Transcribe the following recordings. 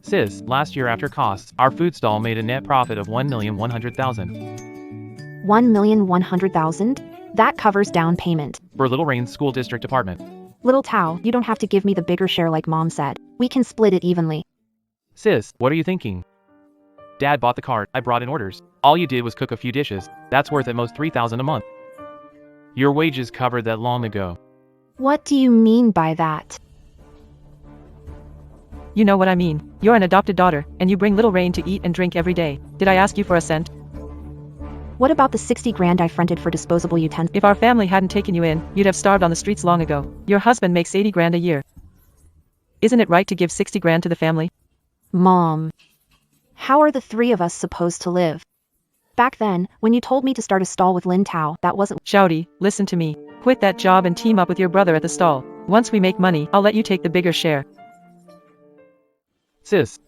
Sis, last year after costs, our food stall made a net profit of 1,100,000. 1,100,000? That covers down payment. For Little Rain's school district department. Little Tao, you don't have to give me the bigger share like Mom said. We can split it evenly. Sis, what are you thinking? Dad bought the cart, I brought in orders. All you did was cook a few dishes. That's worth at most $3,000 a month. Your wages covered that long ago. What do you mean by that? You know what I mean. You're an adopted daughter, and you bring Little Rain to eat and drink every day. Did I ask you for a cent? What about the 60 grand I fronted for disposable utensils? If our family hadn't taken you in, you'd have starved on the streets long ago. Your husband makes 80 grand a year. Isn't it right to give 60 grand to the family? Mom. How are the three of us supposed to live? Back then, when you told me to start a stall with Lin Tao, that wasn't— Shouty, listen to me. Quit that job and team up with your brother at the stall. Once we make money, I'll let you take the bigger share. Sis,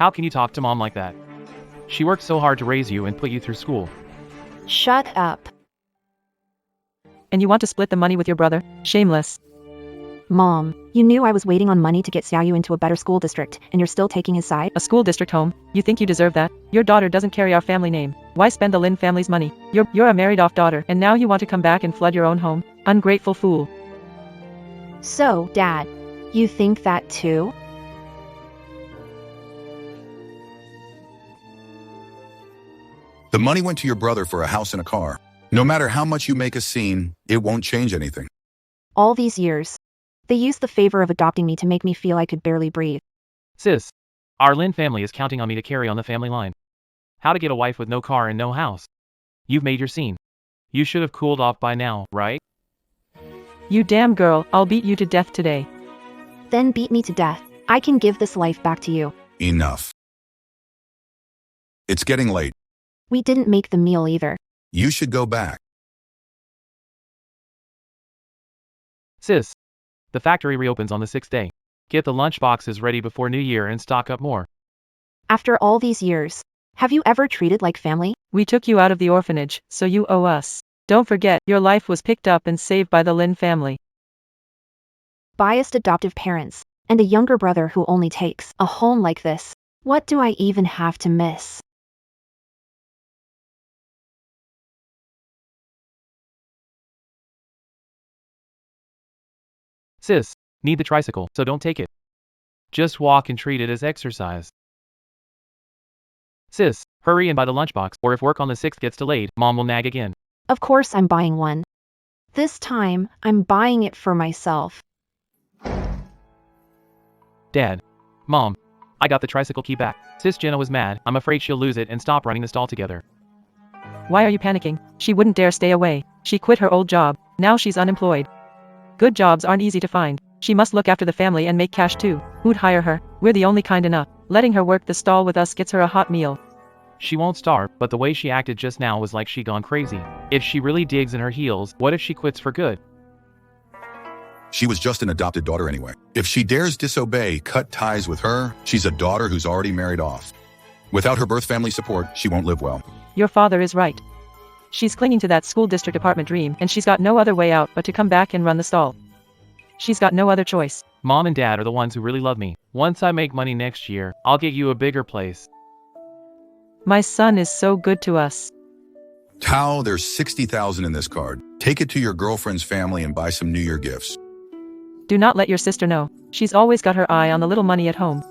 how can you talk to Mom like that? She worked so hard to raise you and put you through school. Shut up. And you want to split the money with your brother? Shameless. Mom, you knew I was waiting on money to get Xiaoyu into a better school district, and you're still taking his side? A school district home? You think you deserve that? Your daughter doesn't carry our family name. Why spend the Lin family's money? You're a married off daughter, and now you want to come back and flood your own home? Ungrateful fool. So, Dad, you think that too? The money went to your brother for a house and a car. No matter how much you make a scene, it won't change anything. All these years, they used the favor of adopting me to make me feel I could barely breathe. Sis, our Lin family is counting on me to carry on the family line. How to get a wife with no car and no house. You've made your scene. You should have cooled off by now, right? You damn girl, I'll beat you to death today. Then beat me to death. I can give this life back to you. Enough. It's getting late. We didn't make the meal either. You should go back. Sis, the factory reopens on the 6th day. Get the lunch boxes ready before New Year and stock up more. After all these years, have you ever treated like family? We took you out of the orphanage, so you owe us. Don't forget, your life was picked up and saved by the Lin family. Biased adoptive parents, and a younger brother who only takes a home like this. What do I even have to miss? Sis, need the tricycle, so don't take it. Just walk and treat it as exercise. Sis, hurry and buy the lunchbox, or if work on the 6th gets delayed, Mom will nag again. Of course I'm buying one. This time, I'm buying it for myself. Dad. Mom. I got the tricycle key back. Sis Jenna was mad. I'm afraid she'll lose it and stop running the stall together. Why are you panicking? She wouldn't dare stay away. She quit her old job. Now she's unemployed. Good jobs aren't easy to find. She must look after the family and make cash too. Who'd hire her? We're the only kind enough. Letting her work the stall with us gets her a hot meal. She won't starve, but the way she acted just now was like she gone crazy. If she really digs in her heels, what if she quits for good? She was just an adopted daughter anyway. If she dares disobey, cut ties with her, she's a daughter who's already married off. Without her birth family support, she won't live well. Your father is right. She's clinging to that school district apartment dream, and she's got no other way out but to come back and run the stall. She's got no other choice. Mom and Dad are the ones who really love me. Once I make money next year, I'll get you a bigger place. My son is so good to us. Tao, there's $60,000 in this card. Take it to your girlfriend's family and buy some New Year gifts. Do not let your sister know. She's always got her eye on the little money at home.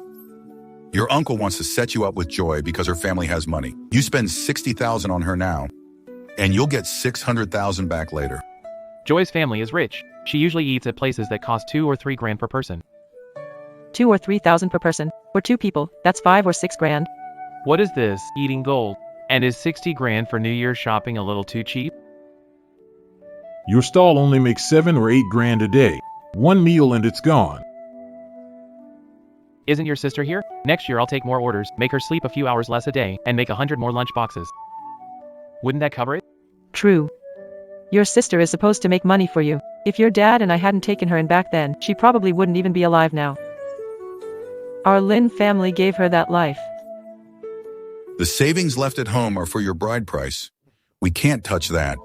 Your uncle wants to set you up with Joy because her family has money. You spend $60,000 on her now, and you'll get $600,000 back later. Joy's family is rich. She usually eats at places that cost 2 or 3 grand per person. 2 or 3,000 per person. For 2 people, that's 5 or 6 grand. What is this, eating gold? And is 60 grand for New Year's shopping a little too cheap? Your stall only makes 7 or 8 grand a day. One meal and it's gone. Isn't your sister here? Next year I'll take more orders, make her sleep a few hours less a day, and make 100 more lunch boxes. Wouldn't that cover it? True. Your sister is supposed to make money for you. If your dad and I hadn't taken her in back then, she probably wouldn't even be alive now. Our Lin family gave her that life. The savings left at home are for your bride price. We can't touch that.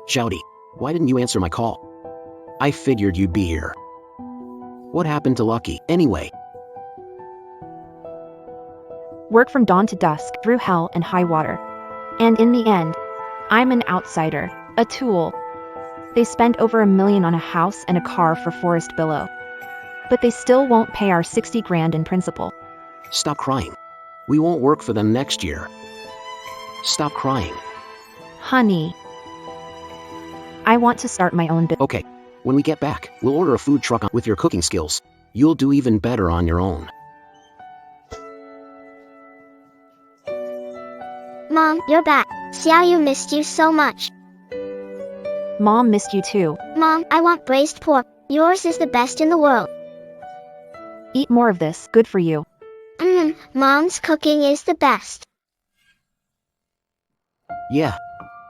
Shouty, why didn't you answer my call? I figured you'd be here. What happened to Lucky, anyway? work from dawn to dusk, through hell and high water. And in the end, I'm an outsider, a tool. They spent over $1 million on a house and a car for Forest Billow. But they still won't pay our 60 grand in principal. Stop crying. We won't work for them next year. Stop crying. Honey, I want to start my own business. Okay. When we get back, we'll order a food truck with your cooking skills. You'll do even better on your own. Mom, you're back. Xiaoyu missed you so much. Mom missed you too. Mom, I want braised pork. Yours is the best in the world. Eat more of this, good for you. Mom's cooking is the best. Yeah.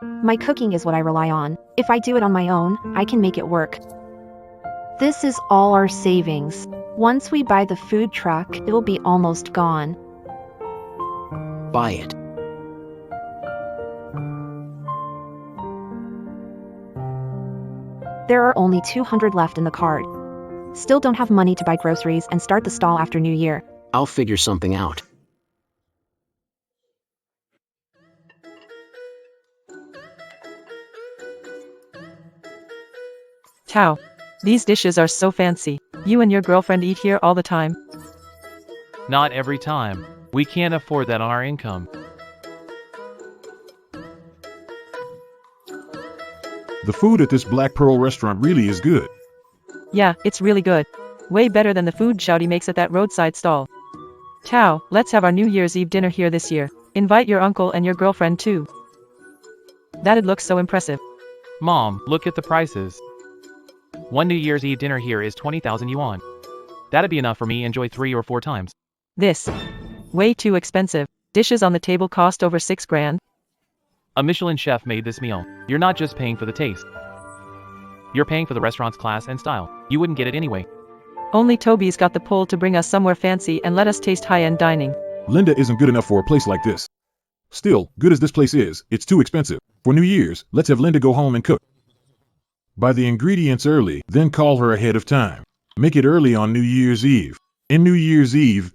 My cooking is what I rely on. If I do it on my own, I can make it work. This is all our savings. Once we buy the food truck, it'll be almost gone. Buy it. There are only 200 left in the card. Still don't have money to buy groceries and start the stall after New Year. I'll figure something out. Tao. These dishes are so fancy. You and your girlfriend eat here all the time? Not every time. We can't afford that on our income. The food at this Black Pearl restaurant really is good. Yeah, it's really good. Way better than the food Shouty makes at that roadside stall. Tao, let's have our New Year's Eve dinner here this year. Invite your uncle and your girlfriend too. That'd look so impressive. Mom, look at the prices. One New Year's Eve dinner here is 20,000 yuan. That'd be enough for me enjoy 3 or 4 times. This. Way too expensive. Dishes on the table cost over 6 grand. A Michelin chef made this meal. You're not just paying for the taste. You're paying for the restaurant's class and style. You wouldn't get it anyway. Only Toby's got the pull to bring us somewhere fancy and let us taste high-end dining. Linda isn't good enough for a place like this. Still, good as this place is, it's too expensive. For New Year's, let's have Linda go home and cook. Buy the ingredients early, then call her ahead of time. Make it early on New Year's Eve. In New Year's Eve.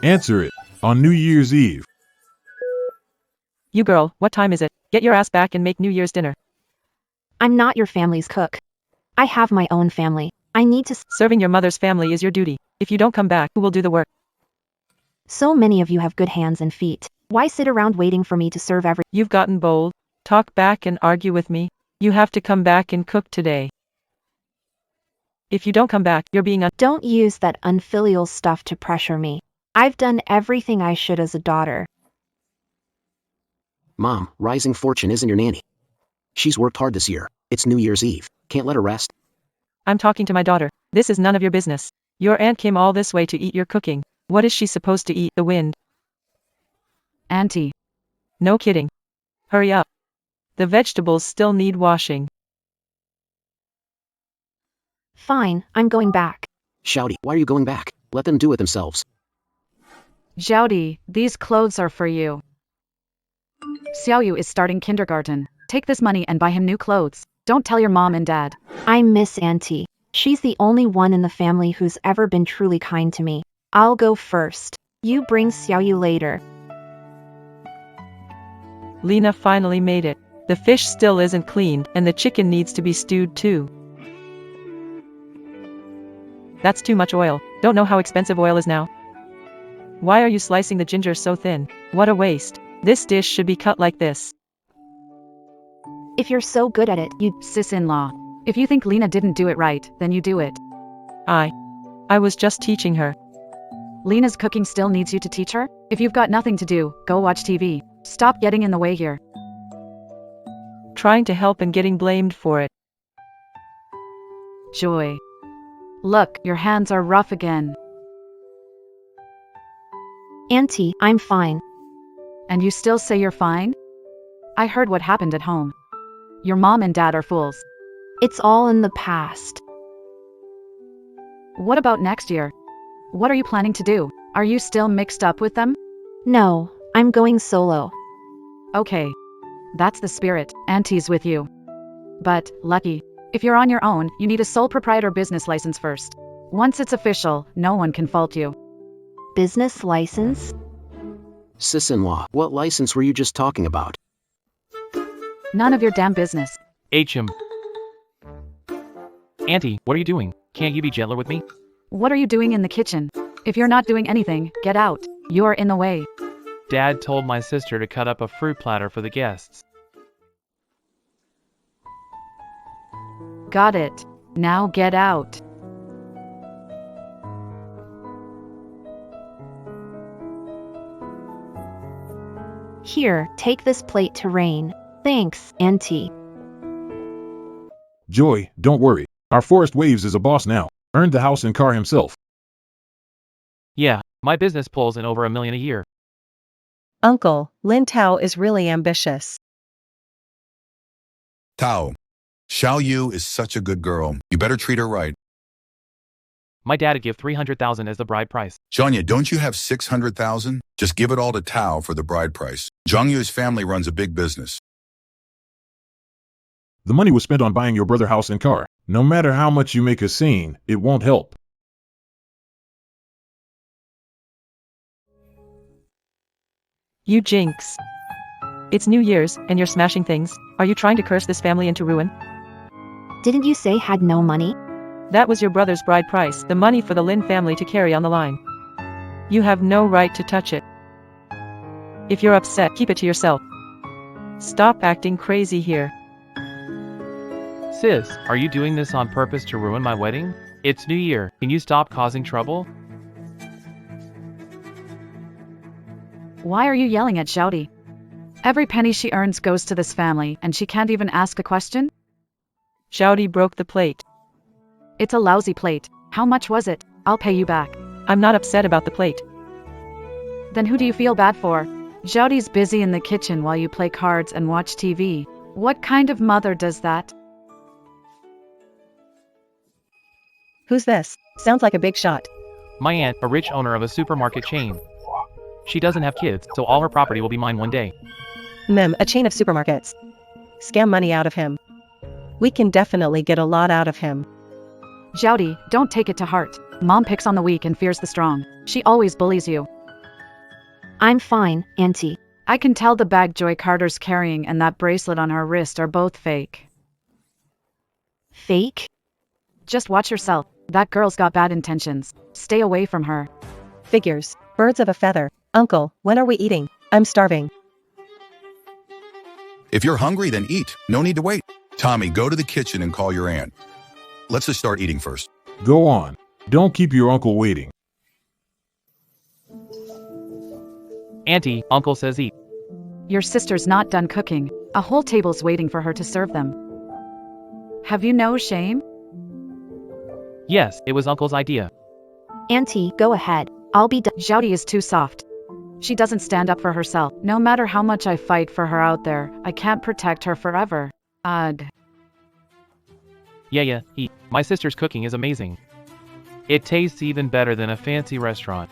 Answer it. On New Year's Eve. You girl, what time is it? Get your ass back and make New Year's dinner. I'm not your family's cook. I have my own family. I need to Serving your mother's family is your duty. If you don't come back, who will do the work? So many of you have good hands and feet. Why sit around waiting for me to serve every— You've gotten bold. Talk back and argue with me. You have to come back and cook today. If you don't come back, you're being Don't use that unfilial stuff to pressure me. I've done everything I should as a daughter. Mom, Rising Fortune isn't your nanny. She's worked hard this year. It's New Year's Eve. Can't let her rest. I'm talking to my daughter. This is none of your business. Your aunt came all this way to eat your cooking. What is she supposed to eat? The wind? Auntie. No kidding. Hurry up. The vegetables still need washing. Fine, I'm going back. Shouty, why are you going back? Let them do it themselves. Zhaodi, these clothes are for you. Xiaoyu is starting kindergarten. Take this money and buy him new clothes. Don't tell your mom and dad. I miss Auntie. She's the only one in the family who's ever been truly kind to me. I'll go first. You bring Xiaoyu later. Lena finally made it. The fish still isn't cleaned, and the chicken needs to be stewed too. That's too much oil. Don't know how expensive oil is now. Why are you slicing the ginger so thin? What a waste. This dish should be cut like this. If you're so good at it, Sis-in-law. If you think Lena didn't do it right, then you do it. I was just teaching her. Lena's cooking still needs you to teach her? If you've got nothing to do, go watch TV. Stop getting in the way here. Trying to help and getting blamed for it. Joy. Look, your hands are rough again. Auntie, I'm fine. And you still say you're fine? I heard what happened at home. Your mom and dad are fools. It's all in the past. What about next year? What are you planning to do? Are you still mixed up with them? No, I'm going solo. Okay. That's the spirit. Auntie's with you. But, Lucky, If you're on your own, you need a sole proprietor business license first. Once it's official, no one can fault you. Business license? Sis-in-law, what license were you just talking about? None of your damn business. HM. Auntie, what are you doing? Can't you be gentler with me? What are you doing in the kitchen? If you're not doing anything, get out. You're in the way. Dad told my sister to cut up a fruit platter for the guests. Got it. Now get out. Here, take this plate to Rain. Thanks, Auntie. Joy, don't worry. Our Forest Waves is a boss now. Earned the house and car himself. Yeah, my business pulls in over $1 million a year. Uncle, Lin Tao is really ambitious. Tao, Xiao Yu is such a good girl. You better treat her right. My dad'd give $300,000 as the bride price. Janya, don't you have $600,000? Just give it all to Tao for the bride price. Zhang Yu's family runs a big business. The money was spent on buying your brother house and car. No matter how much you make a scene, it won't help. You jinx. It's New Year's, and you're smashing things. Are you trying to curse this family into ruin? Didn't you say had no money? That was your brother's bride price, the money for the Lin family to carry on the line. You have no right to touch it. If you're upset, keep it to yourself. Stop acting crazy here. Sis, are you doing this on purpose to ruin my wedding? It's New Year. Can you stop causing trouble? Why are you yelling at Xiaodi? Every penny she earns goes to this family, and she can't even ask a question? Xiaodi broke the plate. It's a lousy plate. How much was it? I'll pay you back. I'm not upset about the plate. Then who do you feel bad for? Xiaodi's busy in the kitchen while you play cards and watch TV. What kind of mother does that? Who's this? Sounds like a big shot. My aunt, a rich owner of a supermarket chain. She doesn't have kids, so all her property will be mine one day. A chain of supermarkets. Scam money out of him. We can definitely get a lot out of him. Xiaodi, don't take it to heart. Mom picks on the weak and fears the strong. She always bullies you. I'm fine, Auntie. I can tell the bag Joy Carter's carrying and that bracelet on her wrist are both fake. Fake? Just watch yourself. That girl's got bad intentions. Stay away from her. Figures. Birds of a feather. Uncle, when are we eating? I'm starving. If you're hungry, then eat. No need to wait. Tommy, go to the kitchen and call your aunt. Let's just start eating first. Go on. Don't keep your uncle waiting. Auntie, Uncle says eat. Your sister's not done cooking. A whole table's waiting for her to serve them. Have you no shame? Yes, it was Uncle's idea. Auntie, go ahead. I'll be done. Xiaodi is too soft. She doesn't stand up for herself. No matter how much I fight for her out there, I can't protect her forever. Odd. Yeah, eat. My sister's cooking is amazing. It tastes even better than a fancy restaurant.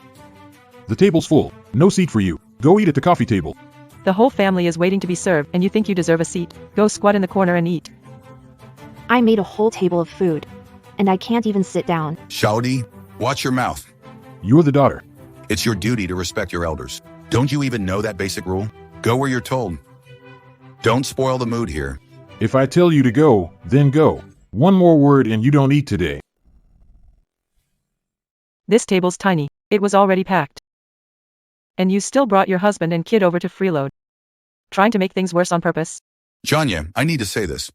The table's full. No seat for you. Go eat at the coffee table. The whole family is waiting to be served, and you think you deserve a seat. Go squat in the corner and eat. I made a whole table of food, and I can't even sit down. Xiaodi, watch your mouth. You're the daughter. It's your duty to respect your elders. Don't you even know that basic rule? Go where you're told. Don't spoil the mood here. If I tell you to go, then go. One more word and you don't eat today. This table's tiny. It was already packed. And you still brought your husband and kid over to freeload. Trying to make things worse on purpose? Janya, I need to say this.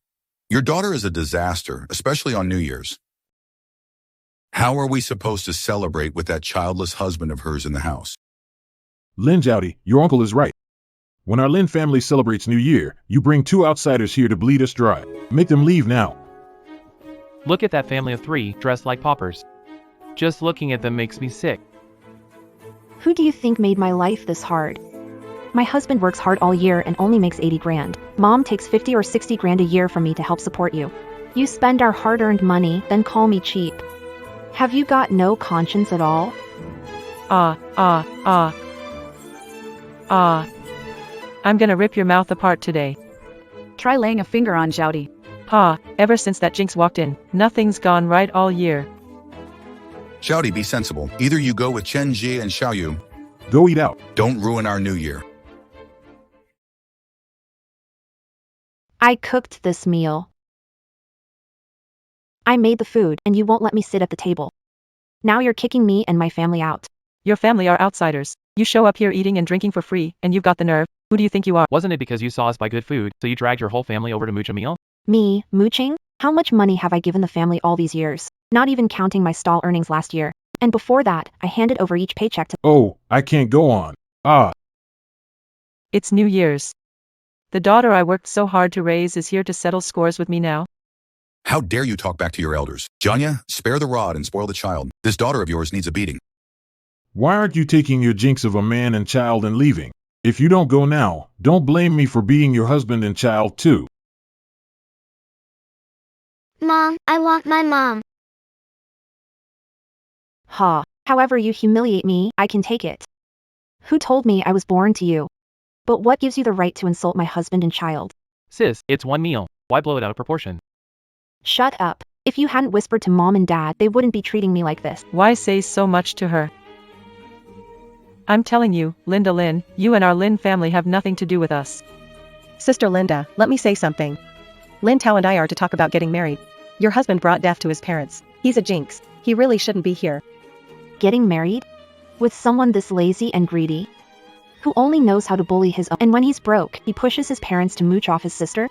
Your daughter is a disaster, especially on New Year's. How are we supposed to celebrate with that childless husband of hers in the house? Lin Xiaodi, your uncle is right. When our Lin family celebrates New Year, you bring two outsiders here to bleed us dry. Make them leave now. Look at that family of 3, dressed like paupers. Just looking at them makes me sick. Who do you think made my life this hard? My husband works hard all year and only makes 80 grand. Mom takes 50 or 60 grand a year from me to help support you. You spend our hard-earned money, then call me cheap. Have you got no conscience at all? I'm gonna rip your mouth apart today. Try laying a finger on Xiaodi. Ha, ever since that jinx walked in, nothing's gone right all year. Xiaodi, be sensible. Either you go with Chen Ji and Xiaoyu. Go eat out. Don't ruin our new year. I cooked this meal. I made the food, and you won't let me sit at the table. Now you're kicking me and my family out. Your family are outsiders. You show up here eating and drinking for free, and you've got the nerve. Who do you think you are? Wasn't it because you saw us buy good food, so you dragged your whole family over to mooch a meal? Me, mooching? How much money have I given the family all these years? Not even counting my stall earnings last year. And before that, I handed over each paycheck to— Oh, I can't go on. Ah, It's New Year's. The daughter I worked so hard to raise is here to settle scores with me now. How dare you talk back to your elders? Janya, spare the rod and spoil the child. This daughter of yours needs a beating. why aren't you taking your jinx of a man and child and leaving? If you don't go now, don't blame me for beating your husband and child too. Mom, I want my mom. Ha. However you humiliate me, I can take it. Who told me I was born to you? But what gives you the right to insult my husband and child? Sis, it's one meal. Why blow it out of proportion? Shut up. If you hadn't whispered to mom and dad, they wouldn't be treating me like this. Why say so much to her? I'm telling you, Linda Lynn, you and our Lynn family have nothing to do with us. Sister Linda, let me say something. Lin Tao and I are to talk about getting married. Your husband brought death to his parents. He's a jinx. He really shouldn't be here. Getting married? With someone this lazy and greedy? Who only knows how to bully his own, and when he's broke, he pushes his parents to mooch off his sister?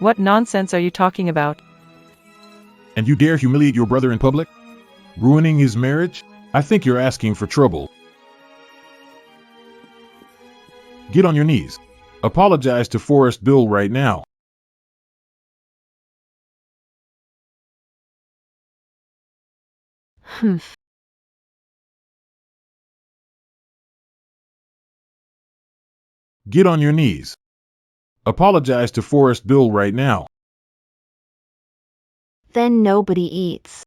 What nonsense are you talking about? And you dare humiliate your brother in public? Ruining his marriage? I think you're asking for trouble. Get on your knees. Apologize to Forrest Bill right now. Humph. Get on your knees. Apologize to Forrest Bill right now. Then nobody eats.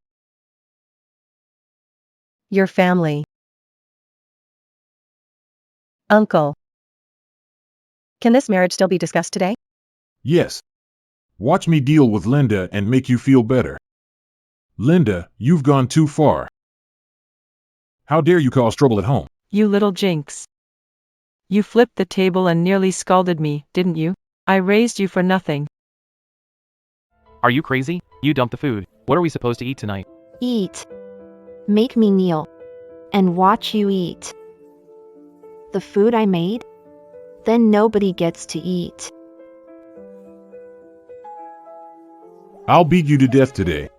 Your family. Uncle. Can this marriage still be discussed today? Yes. Watch me deal with Linda and make you feel better. Linda, you've gone too far. How dare you cause trouble at home? You little jinx. You flipped the table and nearly scalded me, didn't you? I raised you for nothing. Are you crazy? You dumped the food. What are we supposed to eat tonight? Eat. Make me kneel. And watch you eat. The food I made? Then nobody gets to eat. I'll beat you to death today.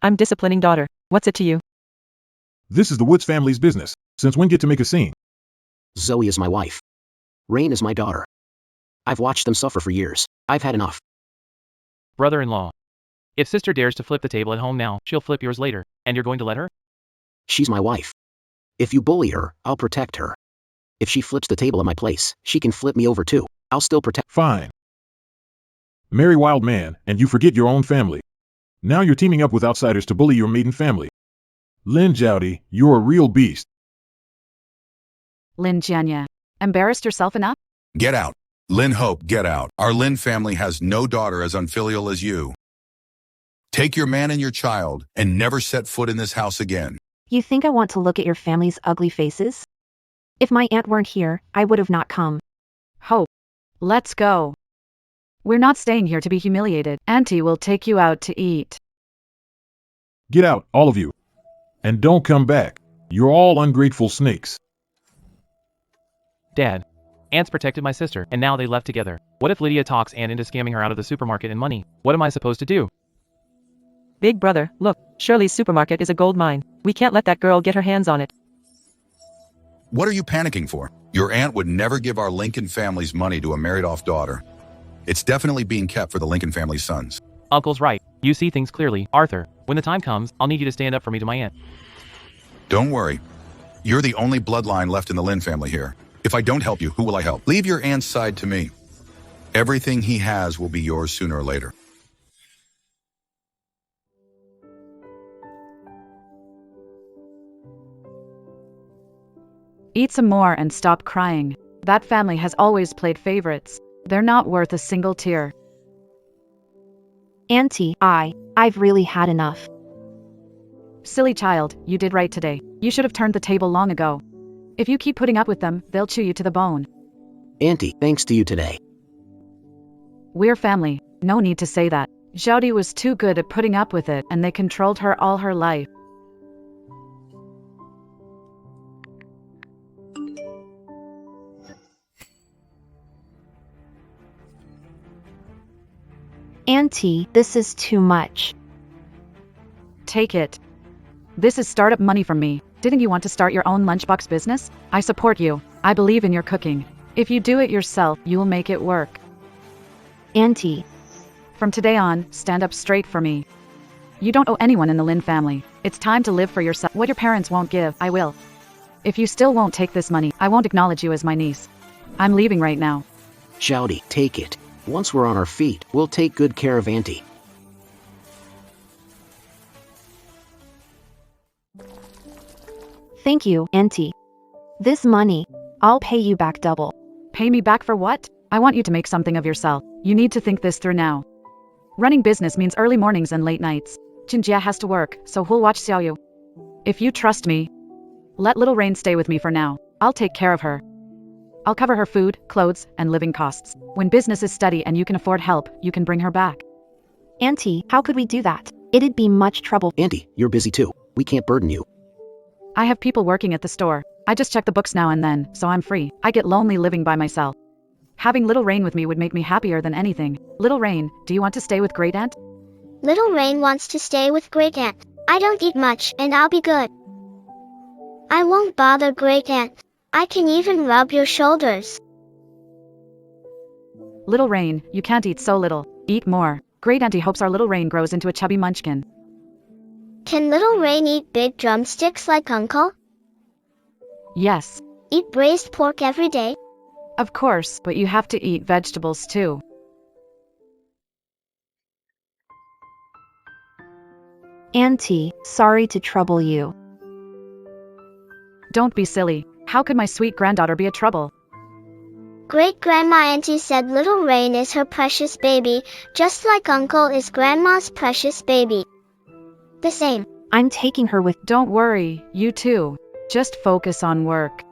I'm disciplining daughter. What's it to you? This is the Woods family's business. Since when get to make a scene? Zoe is my wife. Rain is my daughter. I've watched them suffer for years. I've had enough. Brother-in-law. If sister dares to flip the table at home now, she'll flip yours later. And you're going to let her? She's my wife. If you bully her, I'll protect her. If she flips the table at my place, she can flip me over too. I'll still protect. Fine. Marry wild man, and you forget your own family. Now you're teaming up with outsiders to bully your maiden family. Lin Jiaodi, you're a real beast. Lin Jianya. Embarrassed yourself enough? Get out. Lin Hope, get out. Our Lin family has no daughter as unfilial as you. Take your man and your child, and never set foot in this house again. You think I want to look at your family's ugly faces? If my aunt weren't here, I would have not come. Hope. Let's go. We're not staying here to be humiliated. Auntie will take you out to eat. Get out, all of you. And don't come back. You're all ungrateful snakes. Dad. Aunts protected my sister, and now they left together. What if Lydia talks Aunt into scamming her out of the supermarket and money? What am I supposed to do? Big brother, look, Shirley's supermarket is a gold mine. We can't let that girl get her hands on it. What are you panicking for? Your aunt would never give our Lincoln family's money to a married-off daughter. It's definitely being kept for the Lincoln family's sons. Uncle's right. You see things clearly, Arthur. When the time comes, I'll need you to stand up for me to my aunt. Don't worry. You're the only bloodline left in the Lin family here. If I don't help you, who will I help? Leave your aunt's side to me. Everything he has will be yours sooner or later. Eat some more and stop crying. That family has always played favorites. They're not worth a single tear. Auntie, I've really had enough. Silly child, you did right today. You should have turned the table long ago. If you keep putting up with them, they'll chew you to the bone. Auntie, thanks to you today. We're family, no need to say that. Xiaodi was too good at putting up with it, and they controlled her all her life. Auntie, this is too much. Take it. This is startup money from me. Didn't you want to start your own lunchbox business? I support you. I believe in your cooking. If you do it yourself, you'll make it work. Auntie, From today on, stand up straight for me. You don't owe anyone in the Lin family. It's time to live for yourself. What your parents won't give, I will. If you still won't take this money, I won't acknowledge you as my niece. I'm leaving right now. Xiaodi, take it. Once we're on our feet, we'll take good care of Auntie. thank you, Auntie. This money, I'll pay you back double. Pay me back for what? I want you to make something of yourself. You need to think this through now. Running business means early mornings and late nights. Jinjia has to work, so who'll watch Xiaoyu? If you trust me, let Little Rain stay with me for now. I'll take care of her. I'll cover her food, clothes, and living costs. When business is steady and you can afford help, you can bring her back. Auntie, how could we do that? It'd be much trouble. Auntie, you're busy too. We can't burden you. I have people working at the store. I just check the books now and then, so I'm free. I get lonely living by myself. Having Little Rain with me would make me happier than anything. Little Rain, do you want to stay with Great Aunt? Little Rain wants to stay with Great Aunt. I don't eat much, and I'll be good. I won't bother Great Aunt. I can even rub your shoulders. Little Rain, you can't eat so little. Eat more. Great Auntie hopes our Little Rain grows into a chubby munchkin. Can Little Rain eat big drumsticks like Uncle? Yes, Eat braised pork every day? of course, but you have to eat vegetables too. Auntie, sorry to trouble you. Don't be silly. How could my sweet granddaughter be a trouble? Great Grandma Auntie said Little Rain is her precious baby, just like Uncle is Grandma's precious baby. The same. I'm taking her with. Don't worry, you too. Just focus on work.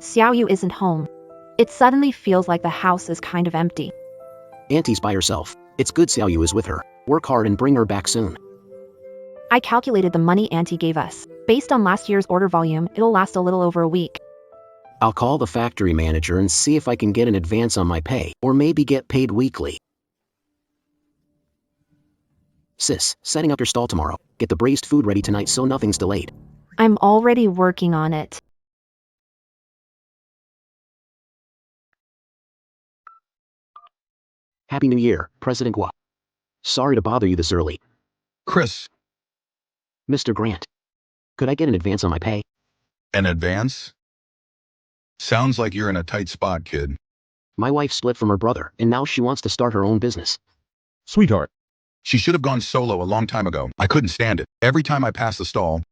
Xiaoyu isn't home. It suddenly feels like the house is kind of empty. Auntie's by herself. It's good Xiaoyu is with her. Work hard and bring her back soon. I calculated the money Auntie gave us. Based on last year's order volume, it'll last a little over a week. I'll call the factory manager and see if I can get an advance on my pay, or maybe get paid weekly. Sis, setting up your stall tomorrow. Get the braised food ready tonight so nothing's delayed. I'm already working on it. Happy New Year, President Gua. Sorry to bother you this early. Chris, Mr. Grant. Could I get an advance on my pay? an advance? Sounds like you're in a tight spot, kid. My wife split from her brother, and now she wants to start her own business. Sweetheart, She should have gone solo a long time ago. I couldn't stand it. Every time I passed the stall,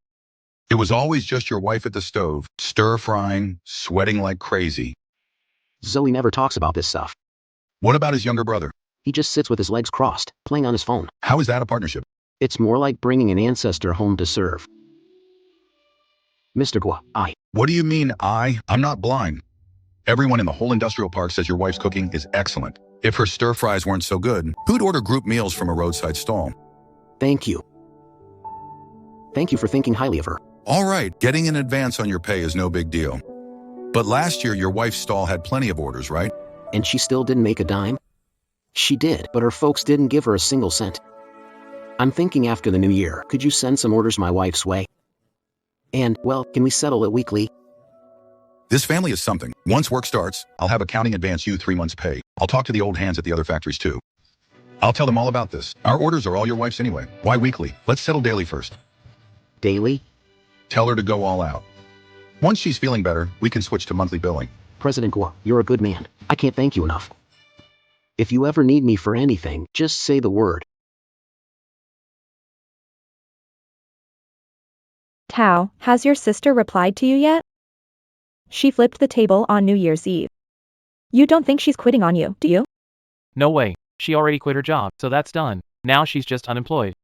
it was always just your wife at the stove, stir-frying, sweating like crazy. Zoe never talks about this stuff. What about his younger brother? He just sits with his legs crossed, playing on his phone. How is that a partnership? It's more like bringing an ancestor home to serve. Mr. Gua, What do you mean, I'm not blind. Everyone in the whole industrial park says your wife's cooking is excellent. If her stir-fries weren't so good, who'd order group meals from a roadside stall? Thank you. Thank you for thinking highly of her. All right, getting an advance on your pay is no big deal. But last year, your wife's stall had plenty of orders, right? And she still didn't make a dime? She did, but her folks didn't give her a single cent. I'm thinking after the new year, could you send some orders my wife's way? And, well, can we settle it weekly? This family is something. Once work starts, I'll have accounting advance you 3 months' pay. I'll talk to the old hands at the other factories too. I'll tell them all about this. Our orders are all your wife's anyway. Why weekly? Let's settle daily first. Daily? Tell her to go all out. Once she's feeling better, we can switch to monthly billing. President Gua, you're a good man. I can't thank you enough. If you ever need me for anything, just say the word. Tao, has your sister replied to you yet? She flipped the table on New Year's Eve. You don't think she's quitting on you, do you? No way. She already quit her job, so that's done. Now she's just unemployed.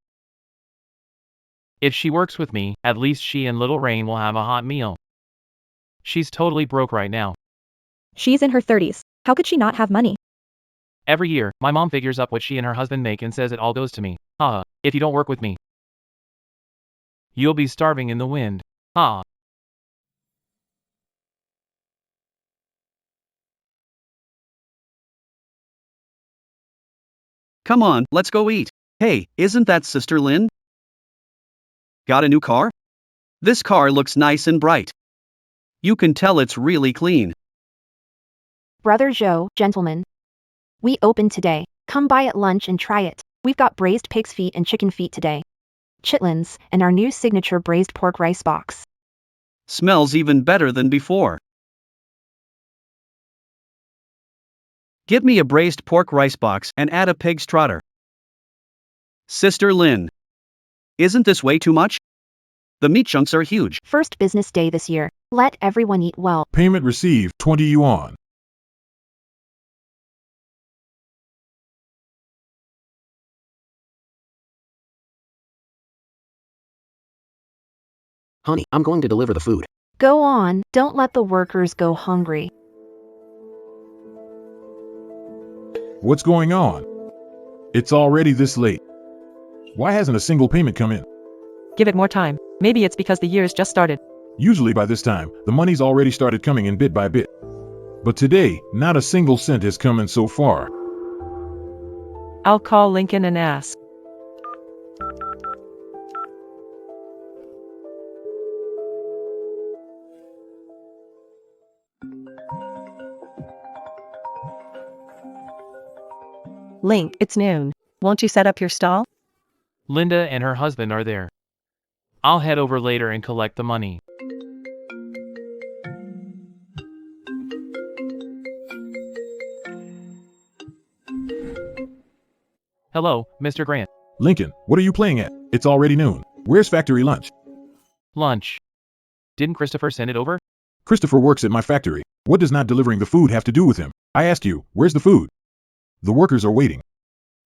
If she works with me, at least she and little Rain will have a hot meal. She's totally broke right now. She's in her 30s. How could she not have money? Every year, my mom figures up what she and her husband make and says it all goes to me. Haha, if you don't work with me, you'll be starving in the wind. Ha. Come on, let's go eat. Hey, isn't that Sister Lynn? Got a new car? This car looks nice and bright. You can tell it's really clean. Brother Joe, gentlemen. We opened today. Come by at lunch and try it. We've got braised pig's feet and chicken feet today. Chitlins, and our new signature braised pork rice box. Smells even better than before. Give me a braised pork rice box and add a pig's trotter. Sister Lynn. Isn't this way too much? The meat chunks are huge. First business day this year. Let everyone eat well. Payment received, 20 yuan. Honey, I'm going to deliver the food. Go on, don't let the workers go hungry. What's going on? It's already this late. Why hasn't a single payment come in? Give it more time. Maybe it's because the year's just started. Usually by this time, the money's already started coming in bit by bit. But today, not a single cent has come in so far. I'll call Lincoln and ask. Link, it's noon. Won't you set up your stall? Linda and her husband are there. I'll head over later and collect the money. Hello, Mr. Grant. Lincoln, what are you playing at? It's already noon. Where's factory lunch? Lunch. Didn't Christopher send it over? Christopher works at my factory. What does not delivering the food have to do with him? I asked you, where's the food? The workers are waiting.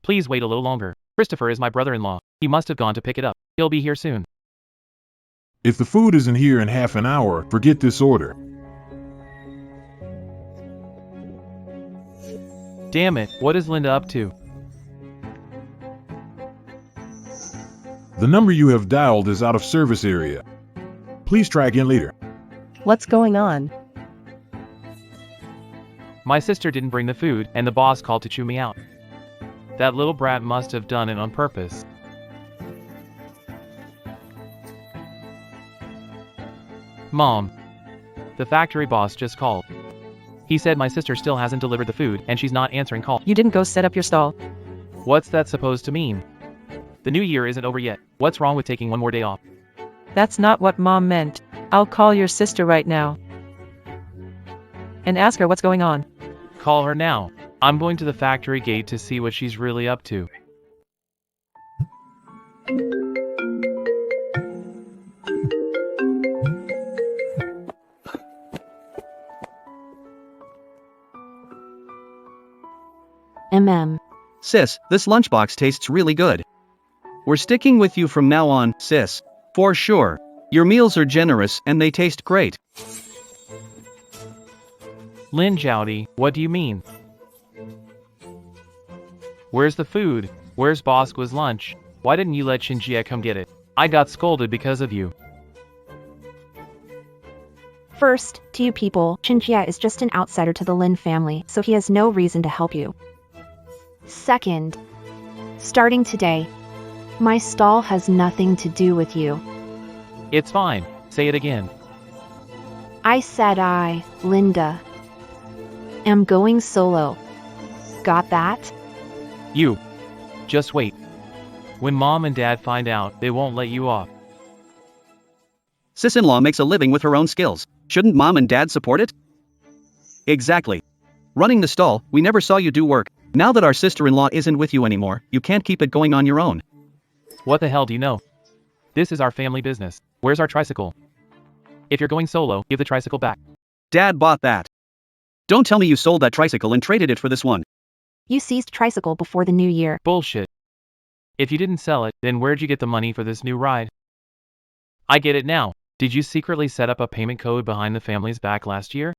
Please wait a little longer. Christopher is my brother-in-law. He must have gone to pick it up. He'll be here soon. If the food isn't here in half an hour, forget this order. Damn it, what is Linda up to? The number you have dialed is out of service area. Please try again later. What's going on? My sister didn't bring the food, and the boss called to chew me out. That little brat must have done it on purpose. Mom. The factory boss just called. He said my sister still hasn't delivered the food, and she's not answering calls. You didn't go set up your stall. What's that supposed to mean? The new year isn't over yet. What's wrong with taking one more day off? That's not what Mom meant. I'll call your sister right now and ask her what's going on. Call her now. I'm going to the factory gate to see what she's really up to. Sis, this lunchbox tastes really good. We're sticking with you from now on, sis. For sure. Your meals are generous and they taste great. Lin Jowdy, what do you mean? Where's the food? Where's Bosqua's lunch? Why didn't you let Shinjia come get it? I got scolded because of you. First, to you people, Shinjia is just an outsider to the Lin family, so he has no reason to help you. Second, starting today, my stall has nothing to do with you. It's fine. Say it again. I said I, Linda, am going solo. Got that? You. Just wait. When Mom and Dad find out, they won't let you off. Sis-in-law makes a living with her own skills. Shouldn't Mom and Dad support it? Exactly. Running the stall, we never saw you do work. Now that our sister-in-law isn't with you anymore, you can't keep it going on your own. What the hell do you know? This is our family business. Where's our tricycle? If you're going solo, give the tricycle back. Dad bought that. Don't tell me you sold that tricycle and traded it for this one. You seized tricycle before the new year. Bullshit. If you didn't sell it, then where'd you get the money for this new ride? I get it now. Did you secretly set up a payment code behind the family's back last year?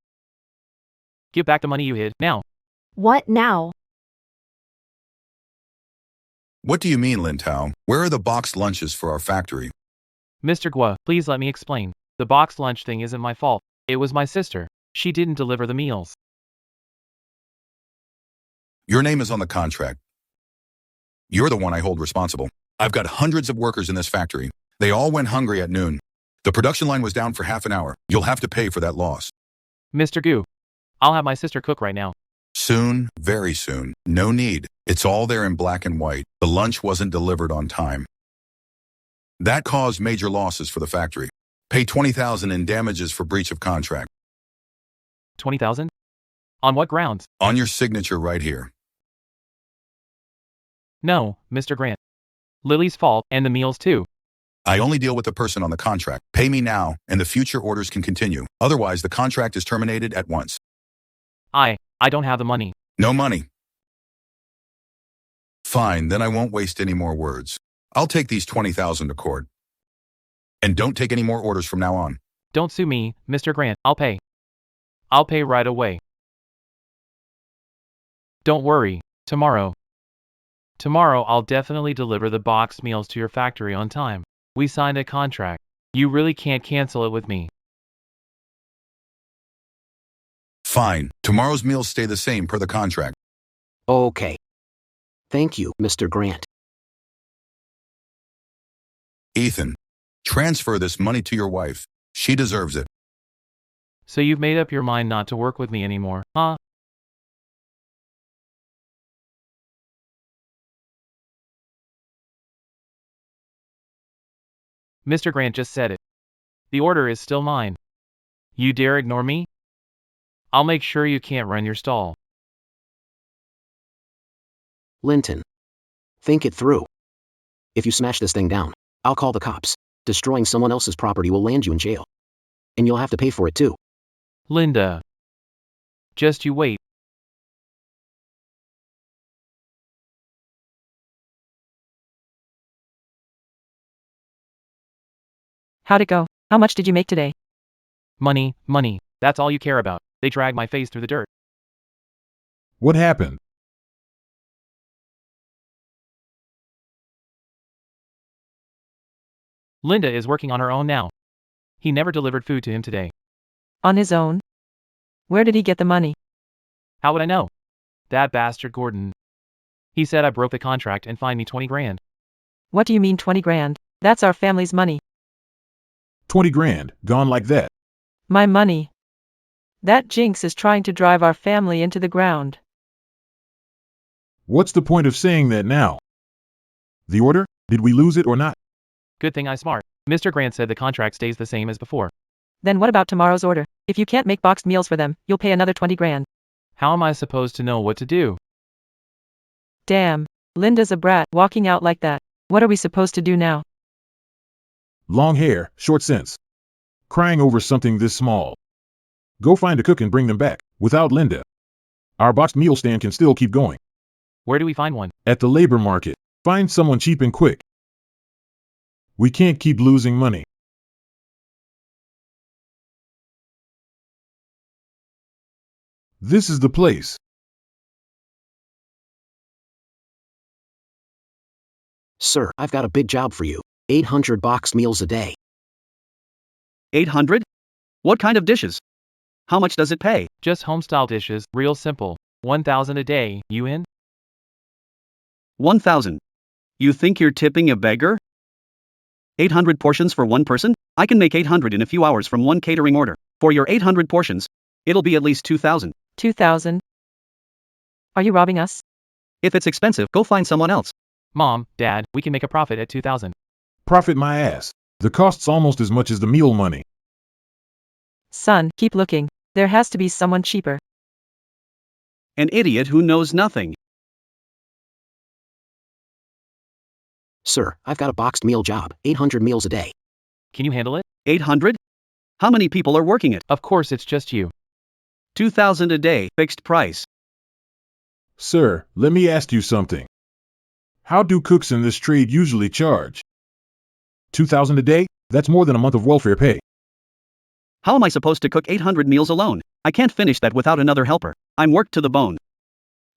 Give back the money you hid, now. What now? What do you mean, Lin Tao? Where are the boxed lunches for our factory? Mr. Gua, please let me explain. The boxed lunch thing isn't my fault. It was my sister. She didn't deliver the meals. Your name is on the contract. You're the one I hold responsible. I've got hundreds of workers in this factory. They all went hungry at noon. The production line was down for half an hour. You'll have to pay for that loss. Mr. Gu, I'll have my sister cook right now. Soon, very soon. No need. It's all there in black and white. The lunch wasn't delivered on time. That caused major losses for the factory. Pay $20,000 in damages for breach of contract. 20,000? On what grounds? On your signature right here. No, Mr. Grant. Lily's fault, and the meals too. I only deal with the person on the contract. Pay me now, and the future orders can continue. Otherwise, the contract is terminated at once. I don't have the money. No money. Fine, then I won't waste any more words. I'll take these 20,000 to court. And don't take any more orders from now on. Don't sue me, Mr. Grant. I'll pay. I'll pay right away. Don't worry, tomorrow. Tomorrow I'll definitely deliver the boxed meals to your factory on time. We signed a contract. You really can't cancel it with me. Fine, tomorrow's meals stay the same per the contract. Okay. Thank you, Mr. Grant. Ethan, transfer this money to your wife. She deserves it. So you've made up your mind not to work with me anymore, huh? Mr. Grant just said it. The order is still mine. You dare ignore me? I'll make sure you can't run your stall. Linton. Think it through. If you smash this thing down, I'll call the cops. Destroying someone else's property will land you in jail. And you'll have to pay for it too. Linda. Just you wait. How'd it go? How much did you make today? Money, money. That's all you care about. They drag my face through the dirt. What happened? Linda is working on her own now. He never delivered food to him today. On his own? Where did he get the money? How would I know? That bastard Gordon. He said I broke the contract and fined me 20 grand. What do you mean 20 grand? That's our family's money. 20 grand, gone like that. My money. That jinx is trying to drive our family into the ground. What's the point of saying that now? The order? Did we lose it or not? Good thing I'm smart. Mr. Grant said the contract stays the same as before. Then what about tomorrow's order? If you can't make boxed meals for them, you'll pay another 20 grand. How am I supposed to know what to do? Damn. Linda's a brat, walking out like that. What are we supposed to do now? Long hair, short sense. Crying over something this small. Go find a cook and bring them back, without Linda. Our boxed meal stand can still keep going. Where do we find one? At the labor market. Find someone cheap and quick. We can't keep losing money. This is the place. Sir, I've got a big job for you. 800 boxed meals a day. 800? What kind of dishes? How much does it pay? Just home-style dishes, real simple. 1,000 a day, you in? 1,000. You think you're tipping a beggar? 800 portions for one person? I can make 800 in a few hours from one catering order. For your 800 portions, it'll be at least 2,000. 2,000? Are you robbing us? If it's expensive, go find someone else. Mom, Dad, we can make a profit at 2,000. Profit my ass. The cost's almost as much as the meal money. Son, keep looking. There has to be someone cheaper. An idiot who knows nothing. Sir, I've got a boxed meal job. 800 meals a day. Can you handle it? 800? How many people are working it? Of course it's just you. 2,000 a day, fixed price. Sir, let me ask you something. How do cooks in this trade usually charge? 2,000 a day? That's more than a month of welfare pay. How am I supposed to cook 800 meals alone? I can't finish that without another helper. I'm worked to the bone.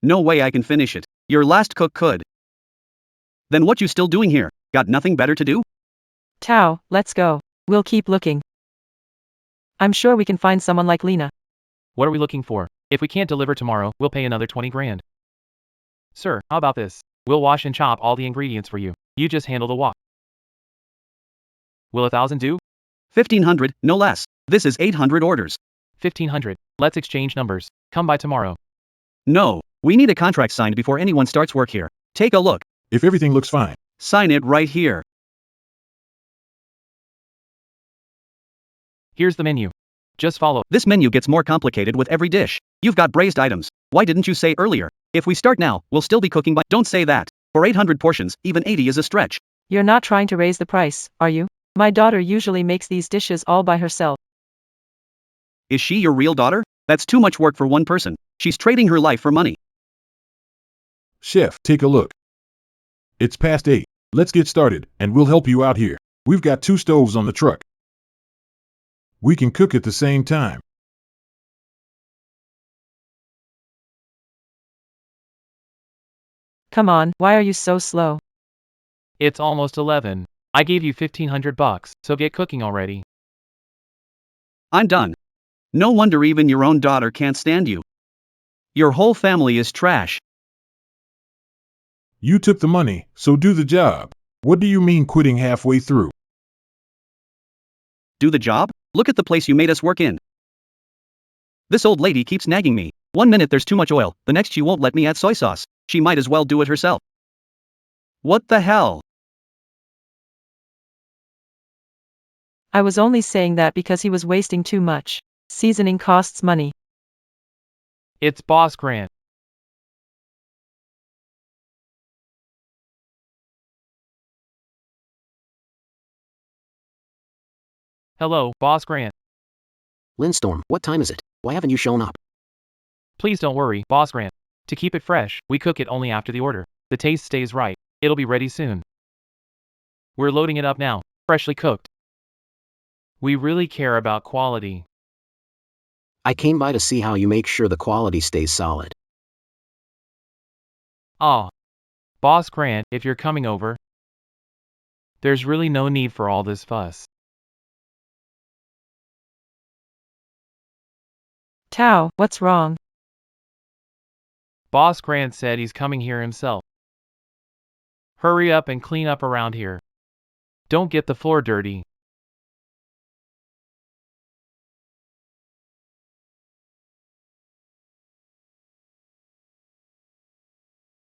No way I can finish it. Your last cook could. Then what you still doing here? Got nothing better to do? Tao, let's go. We'll keep looking. I'm sure we can find someone like Lena. What are we looking for? If we can't deliver tomorrow, we'll pay another 20 grand. Sir, how about this? We'll wash and chop all the ingredients for you. You just handle the wok. Will 1,000 do? 1,500, no less. This is 800 orders. 1,500. Let's exchange numbers. Come by tomorrow. No, we need a contract signed before anyone starts work here. Take a look. If everything looks fine. Sign it right here. Here's the menu. Just follow. This menu gets more complicated with every dish. You've got braised items. Why didn't you say earlier? If we start now, we'll still be cooking by. Don't say that. For 800 portions, even 80 is a stretch. You're not trying to raise the price, are you? My daughter usually makes these dishes all by herself. Is she your real daughter? That's too much work for one person. She's trading her life for money. Chef, take a look. It's past 8. Let's get started, and we'll help you out here. We've got 2 stoves on the truck. We can cook at the same time. Come on, why are you so slow? It's almost 11. I gave you 1,500 bucks, so get cooking already. I'm done. No wonder even your own daughter can't stand you. Your whole family is trash. You took the money, so do the job. What do you mean quitting halfway through? Do the job? Look at the place you made us work in. This old lady keeps nagging me. One minute there's too much oil, the next she won't let me add soy sauce. She might as well do it herself. What the hell? I was only saying that because he was wasting too much. Seasoning costs money. It's Boss Grant. Hello, Boss Grant. Lindstorm, what time is it? Why haven't you shown up? Please don't worry, Boss Grant. To keep it fresh, we cook it only after the order. The taste stays right. It'll be ready soon. We're loading it up now, freshly cooked. We really care about quality. I came by to see how you make sure the quality stays solid. Boss Grant, if you're coming over, there's really no need for all this fuss. Tao, what's wrong? Boss Grant said he's coming here himself. Hurry up and clean up around here. Don't get the floor dirty.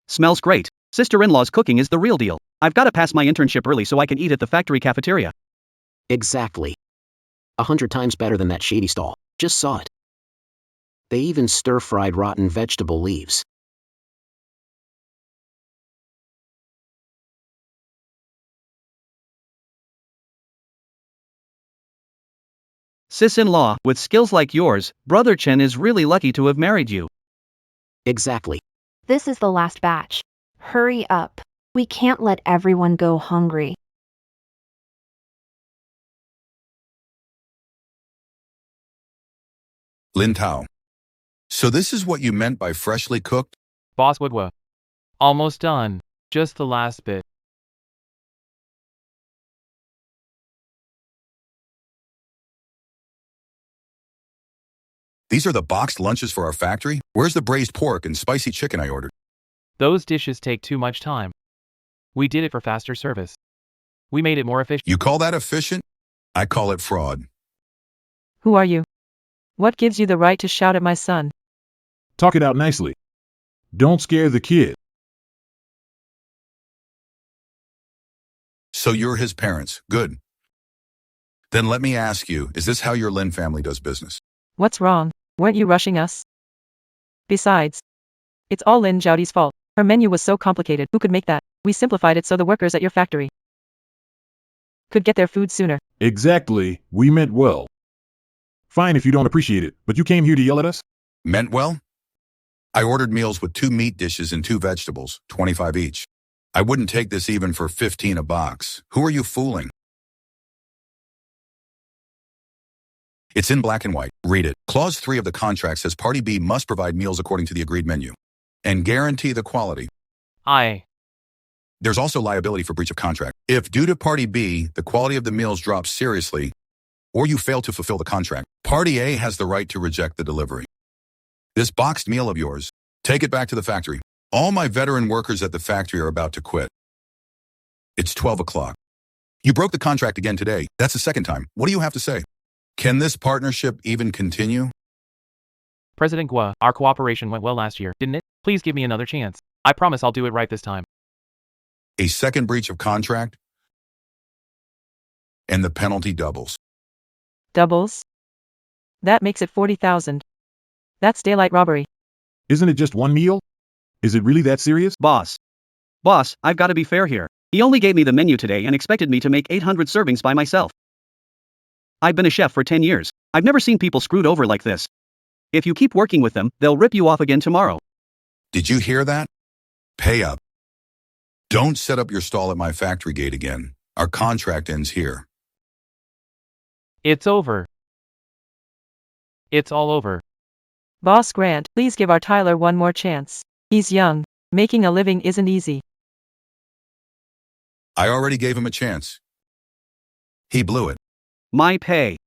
Smells great. Sister-in-law's cooking is the real deal. I've got to pass my internship early so I can eat at the factory cafeteria. Exactly. 100 times better than that shady stall. Just saw it. They even stir-fried rotten vegetable leaves. Sis-in-law, with skills like yours, Brother Chen is really lucky to have married you. Exactly. This is the last batch. Hurry up. We can't let everyone go hungry. Lin Tao. So this is what you meant by freshly cooked? Boss Woodwa. Almost done. Just the last bit. These are the boxed lunches for our factory? Where's the braised pork and spicy chicken I ordered? Those dishes take too much time. We did it for faster service. We made it more efficient. You call that efficient? I call it fraud. Who are you? What gives you the right to shout at my son? Talk it out nicely. Don't scare the kid. So you're his parents. Good. Then let me ask you, is this how your Lin family does business? What's wrong? Weren't you rushing us? Besides, it's all Lin Zhaodi's fault. Her menu was so complicated. Who could make that? We simplified it so the workers at your factory could get their food sooner. Exactly, we meant well. Fine if you don't appreciate it, but you came here to yell at us? Meant well? I ordered meals with 2 meat dishes and 2 vegetables, 25 each. I wouldn't take this even for 15 a box. Who are you fooling? It's in black and white. Read it. Clause 3 of the contract says Party B must provide meals according to the agreed menu and guarantee the quality. There's also liability for breach of contract. If due to Party B, the quality of the meals drops seriously, or you fail to fulfill the contract, Party A has the right to reject the delivery. This boxed meal of yours, take it back to the factory. All my veteran workers at the factory are about to quit. It's 12 o'clock. You broke the contract again today. That's the second time. What do you have to say? Can this partnership even continue? President Gua, our cooperation went well last year, didn't it? Please give me another chance. I promise I'll do it right this time. A second breach of contract? And the penalty doubles. Doubles? That makes it 40,000. That's daylight robbery. Isn't it just one meal? Is it really that serious? Boss, I've got to be fair here. He only gave me the menu today and expected me to make 800 servings by myself. I've been a chef for 10 years. I've never seen people screwed over like this. If you keep working with them, they'll rip you off again tomorrow. Did you hear that? Pay up. Don't set up your stall at my factory gate again. Our contract ends here. It's over. It's all over. Boss Grant, please give our Tyler one more chance. He's young. Making a living isn't easy. I already gave him a chance. He blew it. My pay.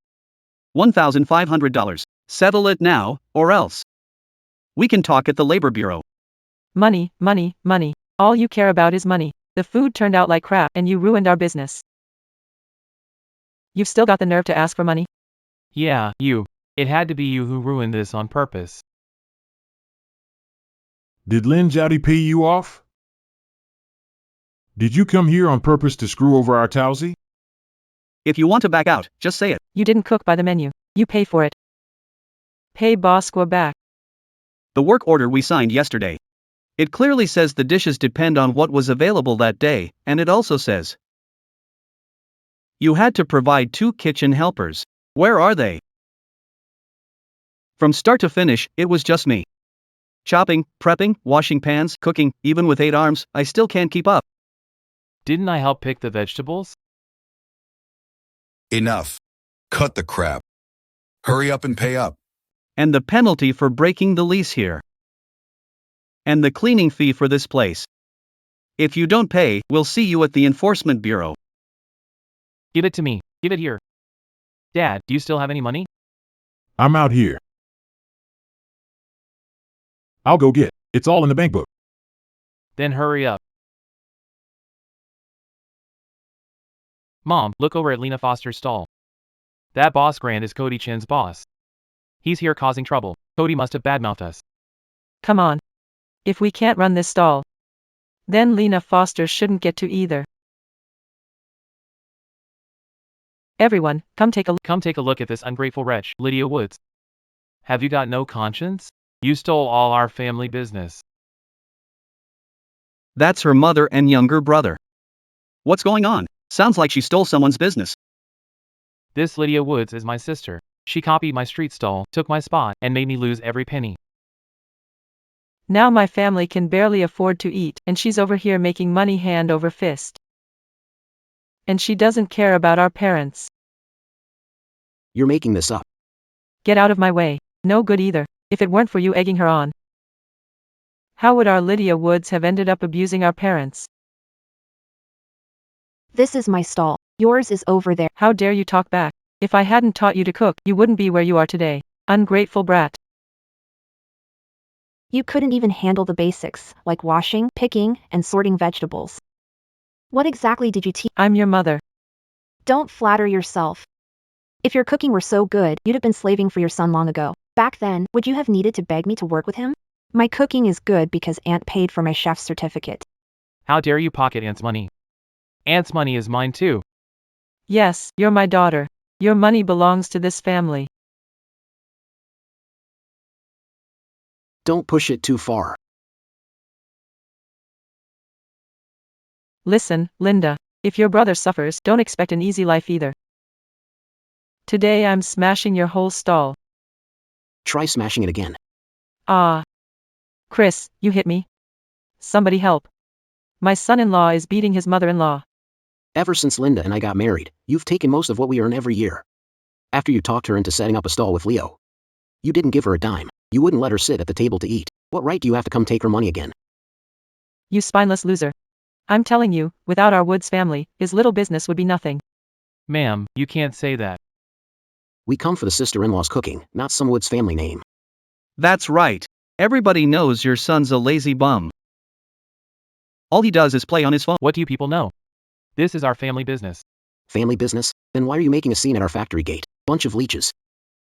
$1,500. Settle it now, or else. We can talk at the Labor Bureau. Money, money, money. All you care about is money. The food turned out like crap and you ruined our business. You've still got the nerve to ask for money? Yeah, you. It had to be you who ruined this on purpose. Did Lin Jiaodi pay you off? Did you come here on purpose to screw over our Tausi? If you want to back out, just say it. You didn't cook by the menu. You pay for it. Pay Boss Gua back. The work order we signed yesterday. It clearly says the dishes depend on what was available that day, and it also says you had to provide 2 kitchen helpers. Where are they? From start to finish, it was just me. Chopping, prepping, washing pans, cooking, even with 8 arms, I still can't keep up. Didn't I help pick the vegetables? Enough. Cut the crap. Hurry up and pay up. And the penalty for breaking the lease here. And the cleaning fee for this place. If you don't pay, we'll see you at the Enforcement Bureau. Give it to me. Give it here. Dad, do you still have any money? I'm out here. I'll go get. It's all in the bank book. Then hurry up. Mom, look over at Lena Foster's stall. That boss Grant is Cody Chin's boss. He's here causing trouble. Cody must have badmouthed us. Come on. If we can't run this stall, then Lena Foster shouldn't get to either. Everyone, come take a look at this ungrateful wretch, Lydia Woods. Have you got no conscience? You stole all our family business. That's her mother and younger brother. What's going on? Sounds like she stole someone's business. This Lydia Woods is my sister. She copied my street stall, took my spot, and made me lose every penny. Now my family can barely afford to eat, and she's over here making money hand over fist. And she doesn't care about our parents. You're making this up. Get out of my way. No good either, if it weren't for you egging her on. How would our Lydia Woods have ended up abusing our parents? This is my stall. Yours is over there. How dare you talk back? If I hadn't taught you to cook, you wouldn't be where you are today. Ungrateful brat. You couldn't even handle the basics, like washing, picking, and sorting vegetables. What exactly did you teach? I'm your mother. Don't flatter yourself. If your cooking were so good, you'd have been slaving for your son long ago. Back then, would you have needed to beg me to work with him? My cooking is good because Aunt paid for my chef's certificate. How dare you pocket Aunt's money? Aunt's money is mine too. Yes, you're my daughter. Your money belongs to this family. Don't push it too far. Listen, Linda, if your brother suffers, don't expect an easy life either. Today I'm smashing your whole stall. Try smashing it again. Ah. Chris, you hit me. Somebody help. My son-in-law is beating his mother-in-law. Ever since Linda and I got married, you've taken most of what we earn every year. After you talked her into setting up a stall with Leo. You didn't give her a dime. You wouldn't let her sit at the table to eat. What right do you have to come take her money again? You spineless loser. I'm telling you, without our Woods family, his little business would be nothing. Ma'am, you can't say that. We come for the sister-in-law's cooking, not some Woods family name. That's right. Everybody knows your son's a lazy bum. All he does is play on his phone. What do you people know? This is our family business. Family business? Then why are you making a scene at our factory gate? Bunch of leeches.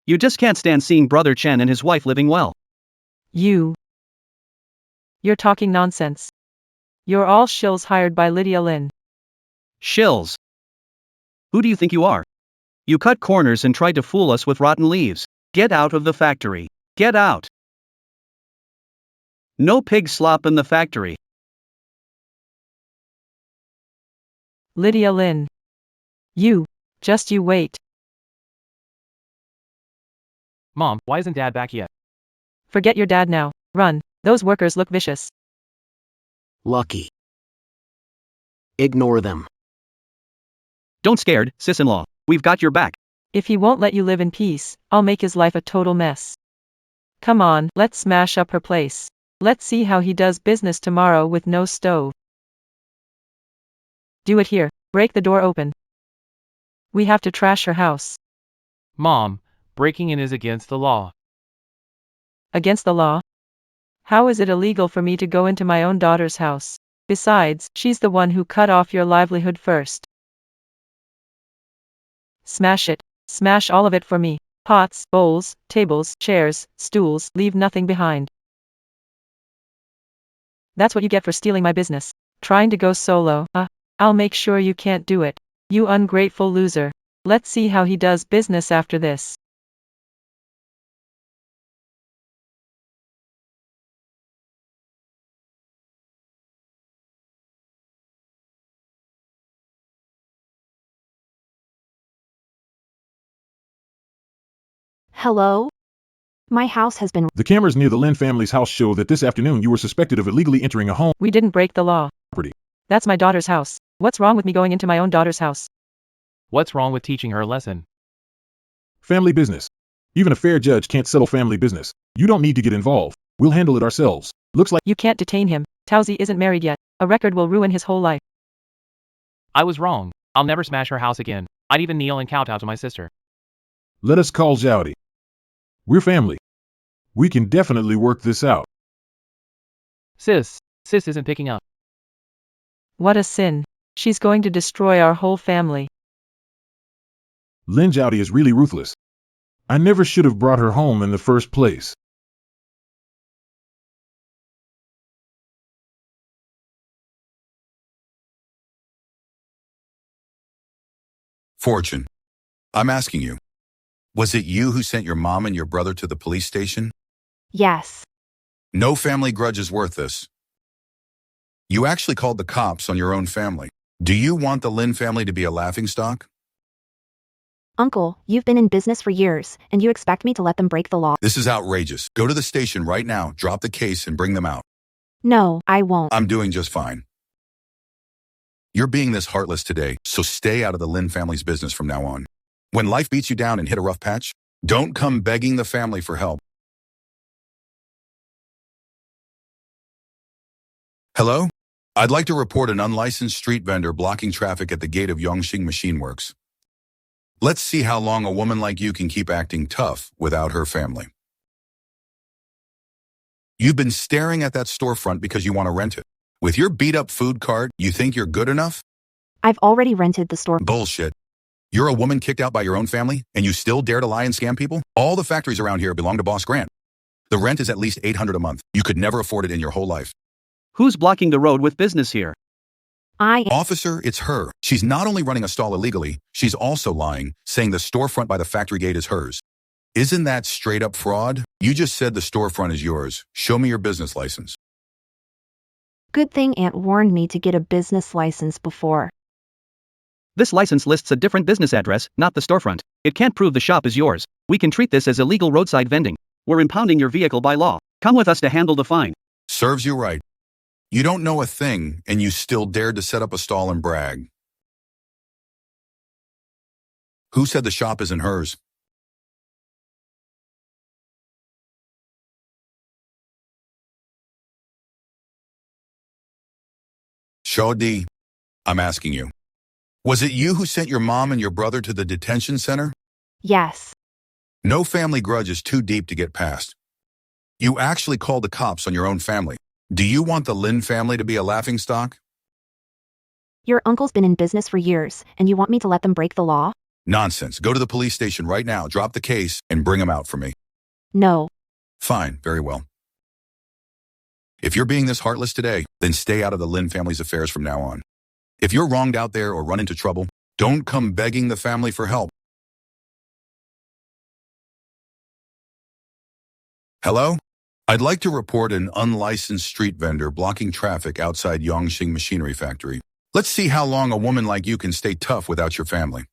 You just can't stand seeing Brother Chen and his wife living well. You're talking nonsense. You're all shills hired by Lydia Lynn. Shills. Who do you think you are? You cut corners and tried to fool us with rotten leaves. Get out of the factory. Get out. No pig slop in the factory. Lydia Lynn. You wait. Mom, why isn't Dad back yet? Forget your dad now. Run. Those workers look vicious. Lucky. Ignore them. Don't scared, sis-in-law. We've got your back. If he won't let you live in peace, I'll make his life a total mess. Come on, let's smash up her place. Let's see how he does business tomorrow with no stove. Do it here. Break the door open. We have to trash her house. Mom, breaking in is against the law. Against the law? How is it illegal for me to go into my own daughter's house? Besides, she's the one who cut off your livelihood first. Smash it. Smash all of it for me. Pots, bowls, tables, chairs, stools, leave nothing behind. That's what you get for stealing my business. Trying to go solo, I'll make sure you can't do it. You ungrateful loser. Let's see how he does business after this. Hello? My house has been. The cameras near the Lin family's house show that this afternoon you were suspected of illegally entering a home We didn't break the law. property. That's my daughter's house. What's wrong with me going into my own daughter's house? What's wrong with teaching her a lesson? Family business. Even a fair judge can't settle family business. You don't need to get involved. We'll handle it ourselves. Looks like You can't detain him. Towsy isn't married yet. A record will ruin his whole life. I was wrong. I'll never smash her house again. I'd even kneel and kowtow to my sister. let us call Zhouty. We're family. We can definitely work this out. Sis isn't picking up. What a sin. She's going to destroy our whole family. Lin Zhouty is really ruthless. I never should have brought her home in the first place. Fortune, I'm asking you, was it you who sent your mom and your brother to the police station? Yes. No family grudge is worth this. You actually called the cops on your own family. Do you want the Lin family to be a laughingstock? Uncle, you've been in business for years, and you expect me to let them break the law? This is outrageous. Go to the station right now, drop the case, and bring them out. No, I won't. I'm doing just fine. You're being this heartless today, so stay out of the Lin family's business from now on. When life beats you down and hit a rough patch, don't come begging the family for help. Hello? I'd like to report an unlicensed street vendor blocking traffic at the gate of Yongxing Machine Works. Let's see how long a woman like you can keep acting tough without her family. You've been staring at that storefront because you want to rent it. With your beat-up food cart, you think you're good enough? I've already rented the store. Bullshit. You're a woman kicked out by your own family, and you still dare to lie and scam people? All the factories around here belong to Boss Grant. The rent is at least $800 a month. You could never afford it in your whole life. Who's blocking the road with business here? Officer, it's her. She's not only running a stall illegally, she's also lying, saying the storefront by the factory gate is hers. Isn't that straight up fraud? You just said the storefront is yours. Show me your business license. Good thing Aunt warned me to get a business license before. This license lists a different business address, not the storefront. It can't prove the shop is yours. We can treat this as illegal roadside vending. We're impounding your vehicle by law. Come with us to handle the fine. Serves you right. You don't know a thing, and you still dared to set up a stall and brag. Who said the shop isn't hers? Shodi, I'm asking you. Was it you who sent your mom and your brother to the detention center? Yes. No family grudge is too deep to get past. You actually called the cops on your own family. Do you want the Lin family to be a laughingstock? Your uncle's been in business for years, and you want me to let them break the law? Nonsense. Go to the police station right now, drop the case, and bring him out for me. No. Fine, very well. If you're being this heartless today, then stay out of the Lin family's affairs from now on. If you're wronged out there or run into trouble, don't come begging the family for help. Hello? I'd like to report an unlicensed street vendor blocking traffic outside Yongxing Machinery Factory. Let's see how long a woman like you can stay tough without your family.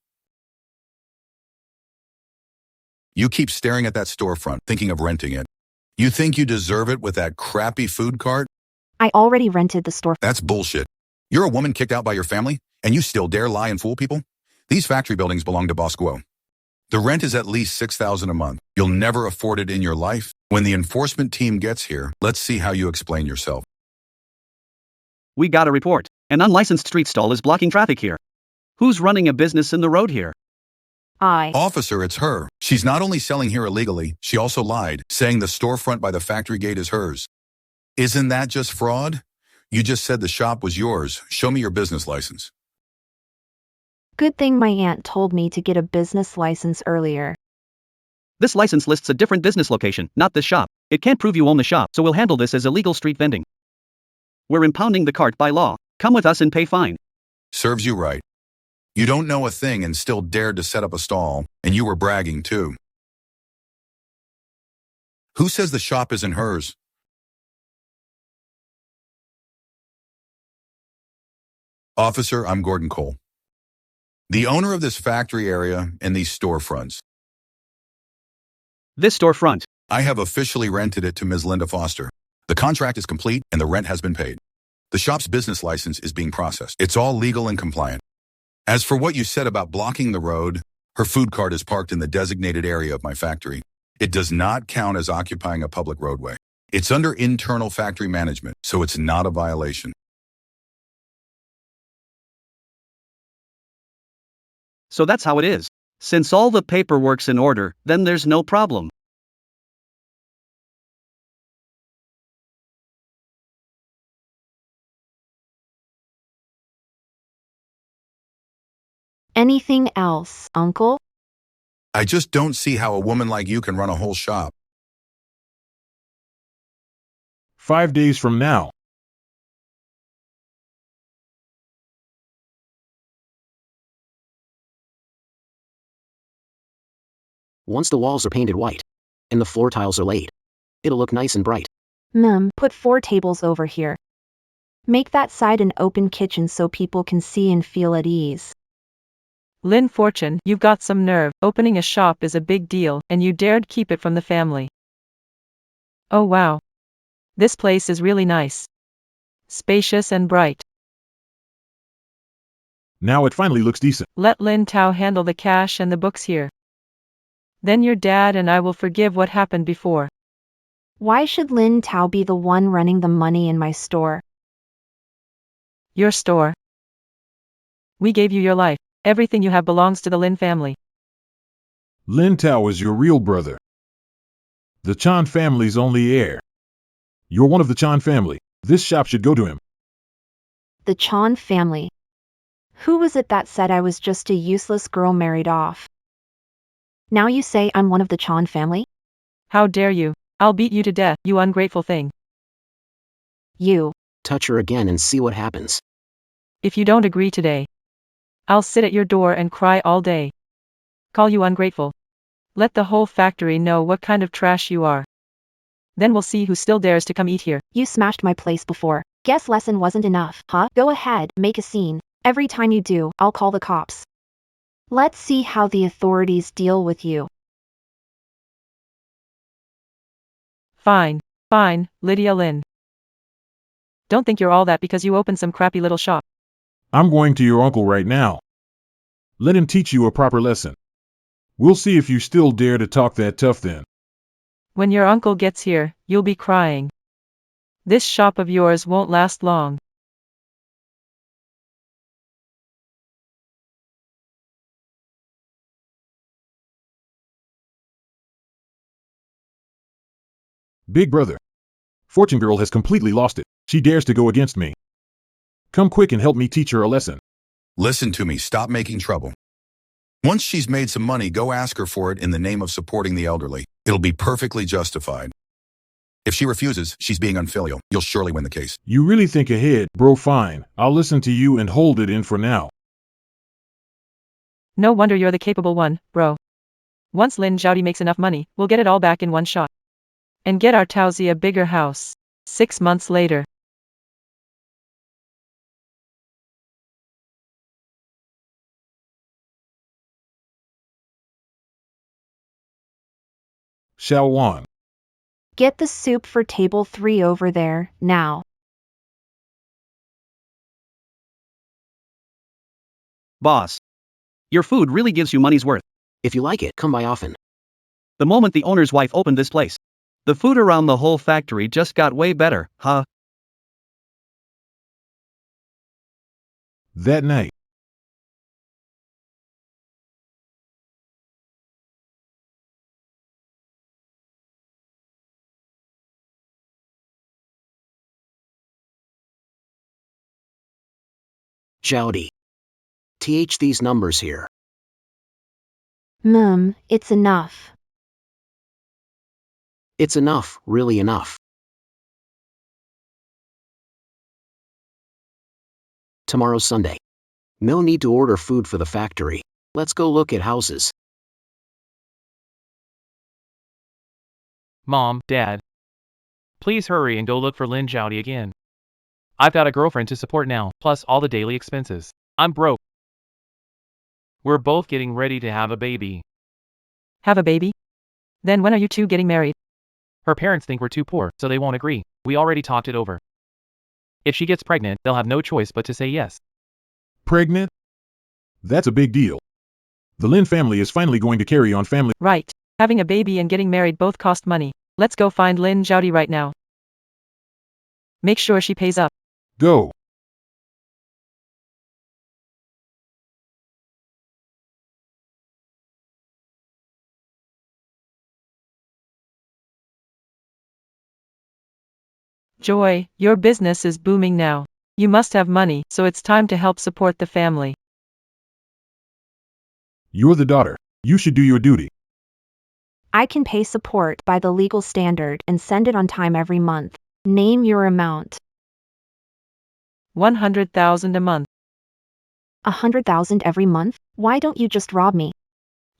You keep staring at that storefront, thinking of renting it. You think you deserve it with that crappy food cart? I already rented the store. That's bullshit. You're a woman kicked out by your family, and you still dare lie and fool people? These factory buildings belong to Bosco. The rent is at least $6,000 a month. You'll never afford it in your life. When the enforcement team gets here, let's see how you explain yourself. We got a report. An unlicensed street stall is blocking traffic here. Who's running a business in the road here? Officer, it's her. She's not only selling here illegally, she also lied, saying the storefront by the factory gate is hers. Isn't that just fraud? You just said the shop was yours. Show me your business license. Good thing my aunt told me to get a business license earlier. This license lists a different business location, not this shop. It can't prove you own the shop, so we'll handle this as illegal street vending. We're impounding the cart by law. Come with us and pay fine. Serves you right. You don't know a thing and still dared to set up a stall, and you were bragging too. Who says the shop isn't hers? Officer, I'm Gordon Cole, the owner of this factory area and these storefronts. This storefront. I have officially rented it to Ms. Linda Foster. The contract is complete and the rent has been paid. The shop's business license is being processed. It's all legal and compliant. As for what you said about blocking the road, her food cart is parked in the designated area of my factory. It does not count as occupying a public roadway. It's under internal factory management, so it's not a violation. So that's how it is. Since all the paperwork's in order, then there's no problem. Anything else, Uncle? I just don't see how a woman like you can run a whole shop. 5 days from now. Once the walls are painted white and the floor tiles are laid, it'll look nice and bright. Put 4 tables over here. Make that side an open kitchen so people can see and feel at ease. Lin Fortune, you've got some nerve. Opening a shop is a big deal, and you dared keep it from the family. Oh wow. This place is really nice. Spacious and bright. Now it finally looks decent. Let Lin Tao handle the cash and the books here. Then your dad and I will forgive what happened before. Why should Lin Tao be the one running the money in my store? Your store. We gave you your life. Everything you have belongs to the Lin family. Lin Tao is your real brother. The Chan family's only heir. You're one of the Chan family. This shop should go to him. The Chan family. Who was it that said I was just a useless girl married off? Now you say I'm one of the Chan family? How dare you? I'll beat you to death, you ungrateful thing. You. Touch her again and see what happens. If you don't agree today, I'll sit at your door and cry all day. Call you ungrateful. Let the whole factory know what kind of trash you are. Then we'll see who still dares to come eat here. You smashed my place before. Guess lesson wasn't enough, huh? Go ahead, make a scene. Every time you do, I'll call the cops. Let's see how the authorities deal with you. Fine. Fine, Lydia Lynn. Don't think you're all that because you opened some crappy little shop. I'm going to your uncle right now. Let him teach you a proper lesson. We'll see if you still dare to talk that tough then. When your uncle gets here, you'll be crying. This shop of yours won't last long. Big brother. Fortune girl has completely lost it. She dares to go against me. Come quick and help me teach her a lesson. Listen to me, stop making trouble. Once she's made some money, go ask her for it in the name of supporting the elderly. It'll be perfectly justified. If she refuses, she's being unfilial. You'll surely win the case. You really think ahead, bro. Fine. I'll listen to you and hold it in for now. No wonder you're the capable one, bro. Once Lin Zhaodi makes enough money, we'll get it all back in one shot. And get our Tauzi a bigger house. 6 months later. Xiao Wan. Get the soup for table 3 over there, now. Boss. Your food really gives you money's worth. If you like it, come by often. The moment the owner's wife opened this place, the food around the whole factory just got way better, huh? That night. Zhaodi. These numbers here. It's enough. It's enough, really enough. Tomorrow's Sunday. No need to order food for the factory. Let's go look at houses. Mom, Dad. Please hurry and go look for Lin Zhaodi again. I've got a girlfriend to support now, plus all the daily expenses. I'm broke. We're both getting ready to have a baby. Have a baby? Then when are you two getting married? Her parents think we're too poor, so they won't agree. We already talked it over. If she gets pregnant, they'll have no choice but to say yes. Pregnant? That's a big deal. The Lin family is finally going to carry on family. Right. Having a baby and getting married both cost money. Let's go find Lin Zhaodi right now. Make sure she pays up. Go. Joy, your business is booming now. You must have money, so it's time to help support the family. You're the daughter. You should do your duty. I can pay support by the legal standard and send it on time every month. Name your amount. 100,000 a month. 100,000 every month? Why don't you just rob me?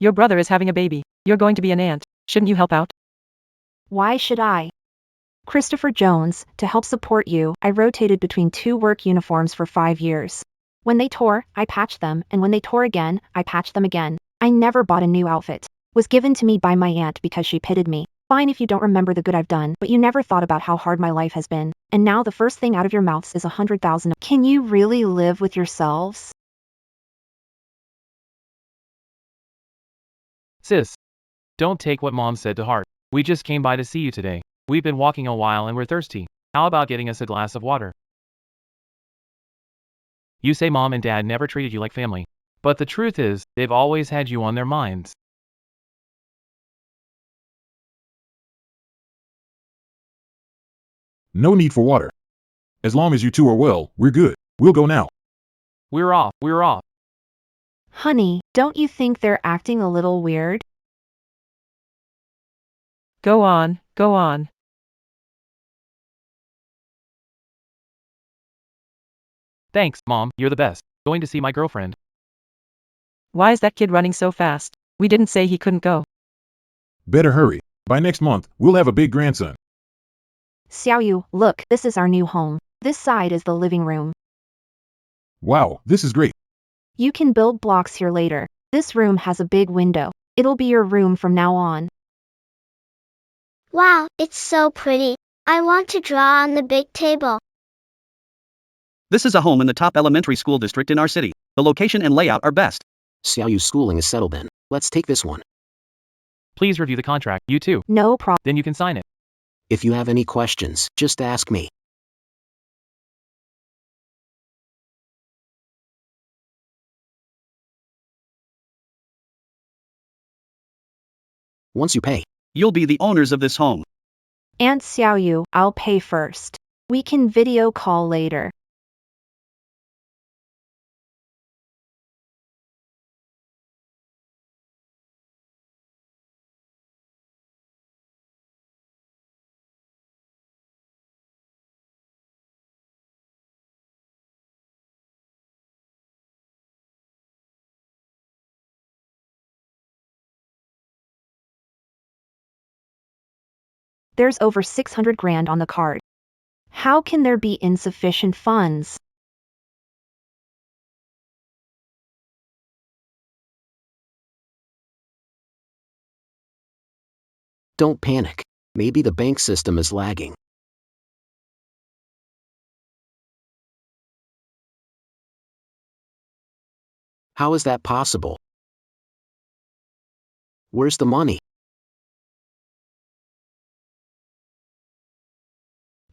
Your brother is having a baby. You're going to be an aunt. Shouldn't you help out? Why should I? Christopher Jones, to help support you, I rotated between 2 work uniforms for 5 years. When they tore, I patched them, and when they tore again, I patched them again. I never bought a new outfit. Was given to me by my aunt because she pitied me. Fine if you don't remember the good I've done, but you never thought about how hard my life has been. And now the first thing out of your mouths is 100,000. Can you really live with yourselves? Sis, don't take what Mom said to heart. We just came by to see you today. We've been walking a while and we're thirsty. How about getting us a glass of water? You say Mom and Dad never treated you like family. But the truth is, they've always had you on their minds. No need for water. As long as you two are well, we're good. We'll go now. We're off. Honey, don't you think they're acting a little weird? Go on, go on. Thanks, Mom, you're the best. Going to see my girlfriend. Why is that kid running so fast? We didn't say he couldn't go. Better hurry. By next month, we'll have a big grandson. Xiaoyu, look, this is our new home. This side is the living room. Wow, this is great. You can build blocks here later. This room has a big window. It'll be your room from now on. Wow, it's so pretty. I want to draw on the big table. This is a home in the top elementary school district in our city. The location and layout are best. Xiaoyu's schooling is settled then. Let's take this one. Please review the contract. You too. No problem. Then you can sign it. If you have any questions, just ask me. Once you pay, You'll be the owners of this home. Aunt Xiaoyu, I'll pay first. We can video call later. There's over 600 grand on the card. How can there be insufficient funds? don't panic. Maybe the bank system is lagging. How is that possible? Where's the money?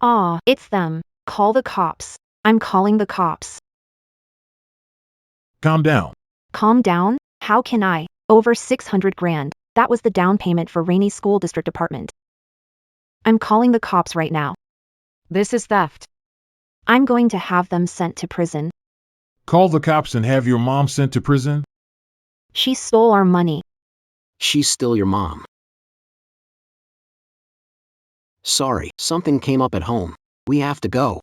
Ah, it's them. Call the cops. I'm calling the cops. Calm down. Calm down? How can I? Over 600 grand. That was the down payment for Rainy School District Apartment. I'm calling the cops right now. This is theft. I'm going to have them sent to prison. Call the cops and have your mom sent to prison? She stole our money. She's still your mom. Sorry, something came up at home. We have to go.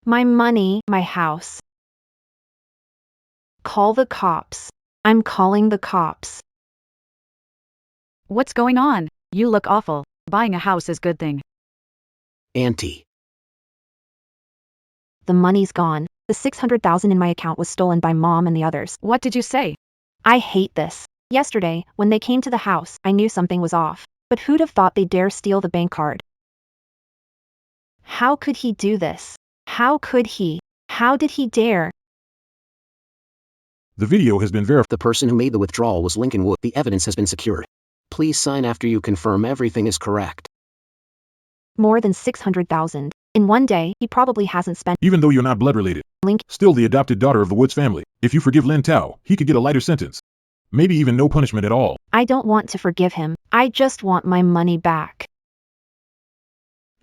My money, my house. Call the cops. I'm calling the cops. What's going on? You look awful. Buying a house is good thing. Auntie. The money's gone. The 600,000 in my account was stolen by mom and the others. What did you say? I hate this. Yesterday, when they came to the house, I knew something was off. But who'd have thought they'd dare steal the bank card? How could he do this? How could he? How did he dare? The video has been verified. The person who made the withdrawal was Lincoln Wood. The evidence has been secured. Please sign after you confirm everything is correct. More than 600,000. In one day, he probably hasn't spent. Even though you're not blood related, Link. still the adopted daughter of the Woods family. If you forgive Lin Tao, he could get a lighter sentence. Maybe even no punishment at all. I don't want to forgive him. I just want my money back.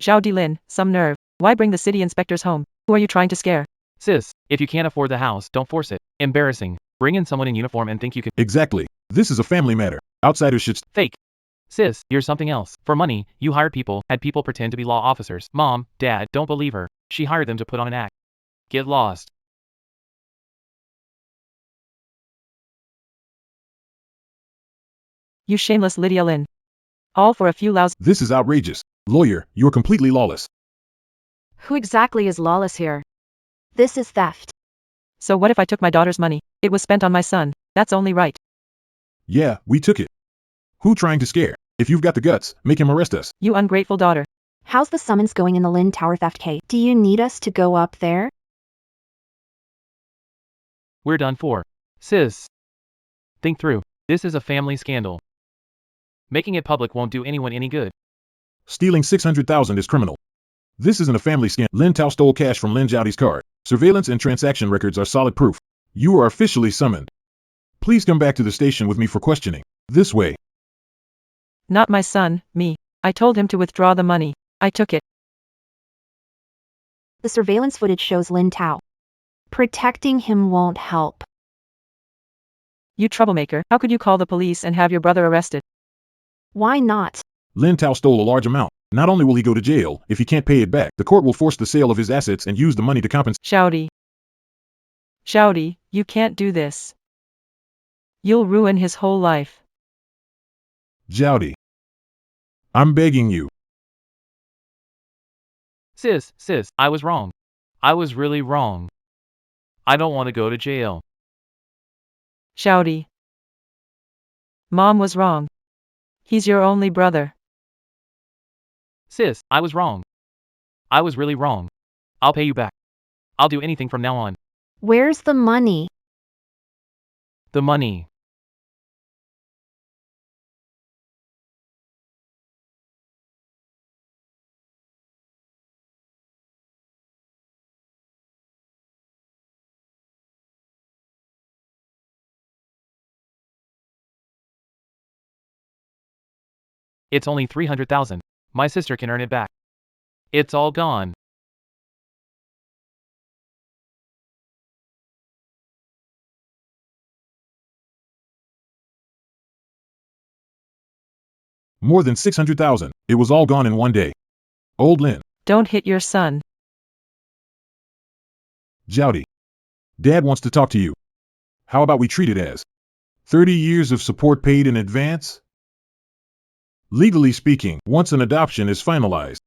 Zhao Dilin, some nerve. Why bring the city inspectors home? Who are you trying to scare? Sis, if you can't afford the house, don't force it. Embarrassing. Bring in someone in uniform and think you can. Exactly. This is a family matter. Outsiders should. Fake. Sis, you're something else. For money, you hired people, had people pretend to be law officers. Mom, Dad, don't believe her. She hired them to put on an act. Get lost. You shameless Lydia Lin. All for a few lousy. This is outrageous. Lawyer, you're completely lawless. Who exactly is lawless here? This is theft. So what if I took my daughter's money? It was spent on my son. That's only right. Yeah, we took it. Who trying to scare? If you've got the guts, make him arrest us. You ungrateful daughter. How's the summons going in the Lin Tower theft case? Do you need us to go up there? We're done for. Sis. Think through. This is a family scandal. Making it public won't do anyone any good. Stealing 600,000 is criminal. This isn't a family scam. Lin Tao stole cash from Lin Jiaoti's card. Surveillance and transaction records are solid proof. You are officially summoned. Please come back to the station with me for questioning. This way. Not my son, me. I told him to withdraw the money. I took it. The surveillance footage shows Lin Tao. Protecting him won't help. You troublemaker. How could you call the police and have your brother arrested? Why not? Lin Tao stole a large amount. Not only will he go to jail, if he can't pay it back, the court will force the sale of his assets and use the money to compensate. Shouty, you can't do this. You'll ruin his whole life. Jiaoti. I'm begging you. Sis, I was wrong. I was really wrong. I don't want to go to jail. Shouty. Mom was wrong. He's your only brother. Sis, I was wrong. I was really wrong. I'll pay you back. I'll do anything from now on. Where's the money? The money. It's only 300,000. My sister can earn it back. It's all gone. More than 600,000. It was all gone in one day. Old Lynn. Don't hit your son. Jowdy. Dad wants to talk to you. How about we treat it as 30 years of support paid in advance? Legally speaking, once an adoption is finalized,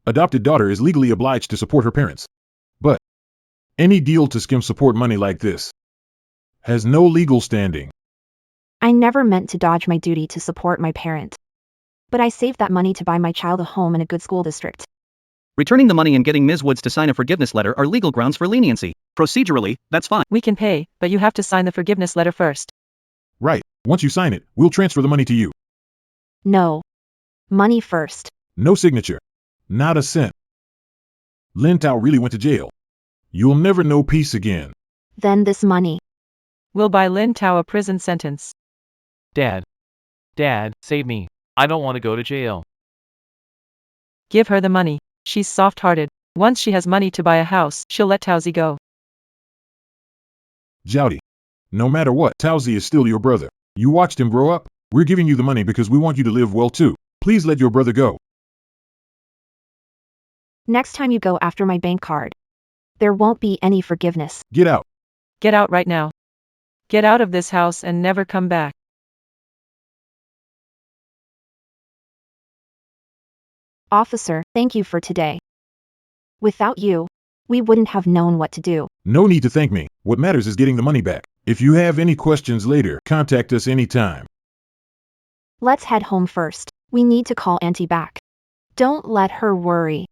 adopted daughter is legally obliged to support her parents. But any deal to skim support money like this has no legal standing. I never meant to dodge my duty to support my parent. But I saved that money to buy my child a home in a good school district. Returning the money and getting Ms. Woods to sign a forgiveness letter are legal grounds for leniency. Procedurally, that's fine. We can pay, but you have to sign the forgiveness letter first. Right. Once you sign it, we'll transfer the money to you. No. Money first. No signature. Not a cent. Lin Tao really went to jail. You'll never know peace again. Then this money. We'll buy Lin Tao a prison sentence. Dad, save me. I don't want to go to jail. Give her the money. She's soft-hearted. Once she has money to buy a house, she'll let Taozi go. Jowdy. No matter what, Taozi is still your brother. You watched him grow up. We're giving you the money because we want you to live well too. Please let your brother go. Next time you go after my bank card, there won't be any forgiveness. Get out. Get out right now. Get out of this house and never come back. Officer, thank you for today. Without you, we wouldn't have known what to do. No need to thank me. What matters is getting the money back. If you have any questions later, contact us anytime. Let's head home first. We need to call Auntie back. Don't let her worry.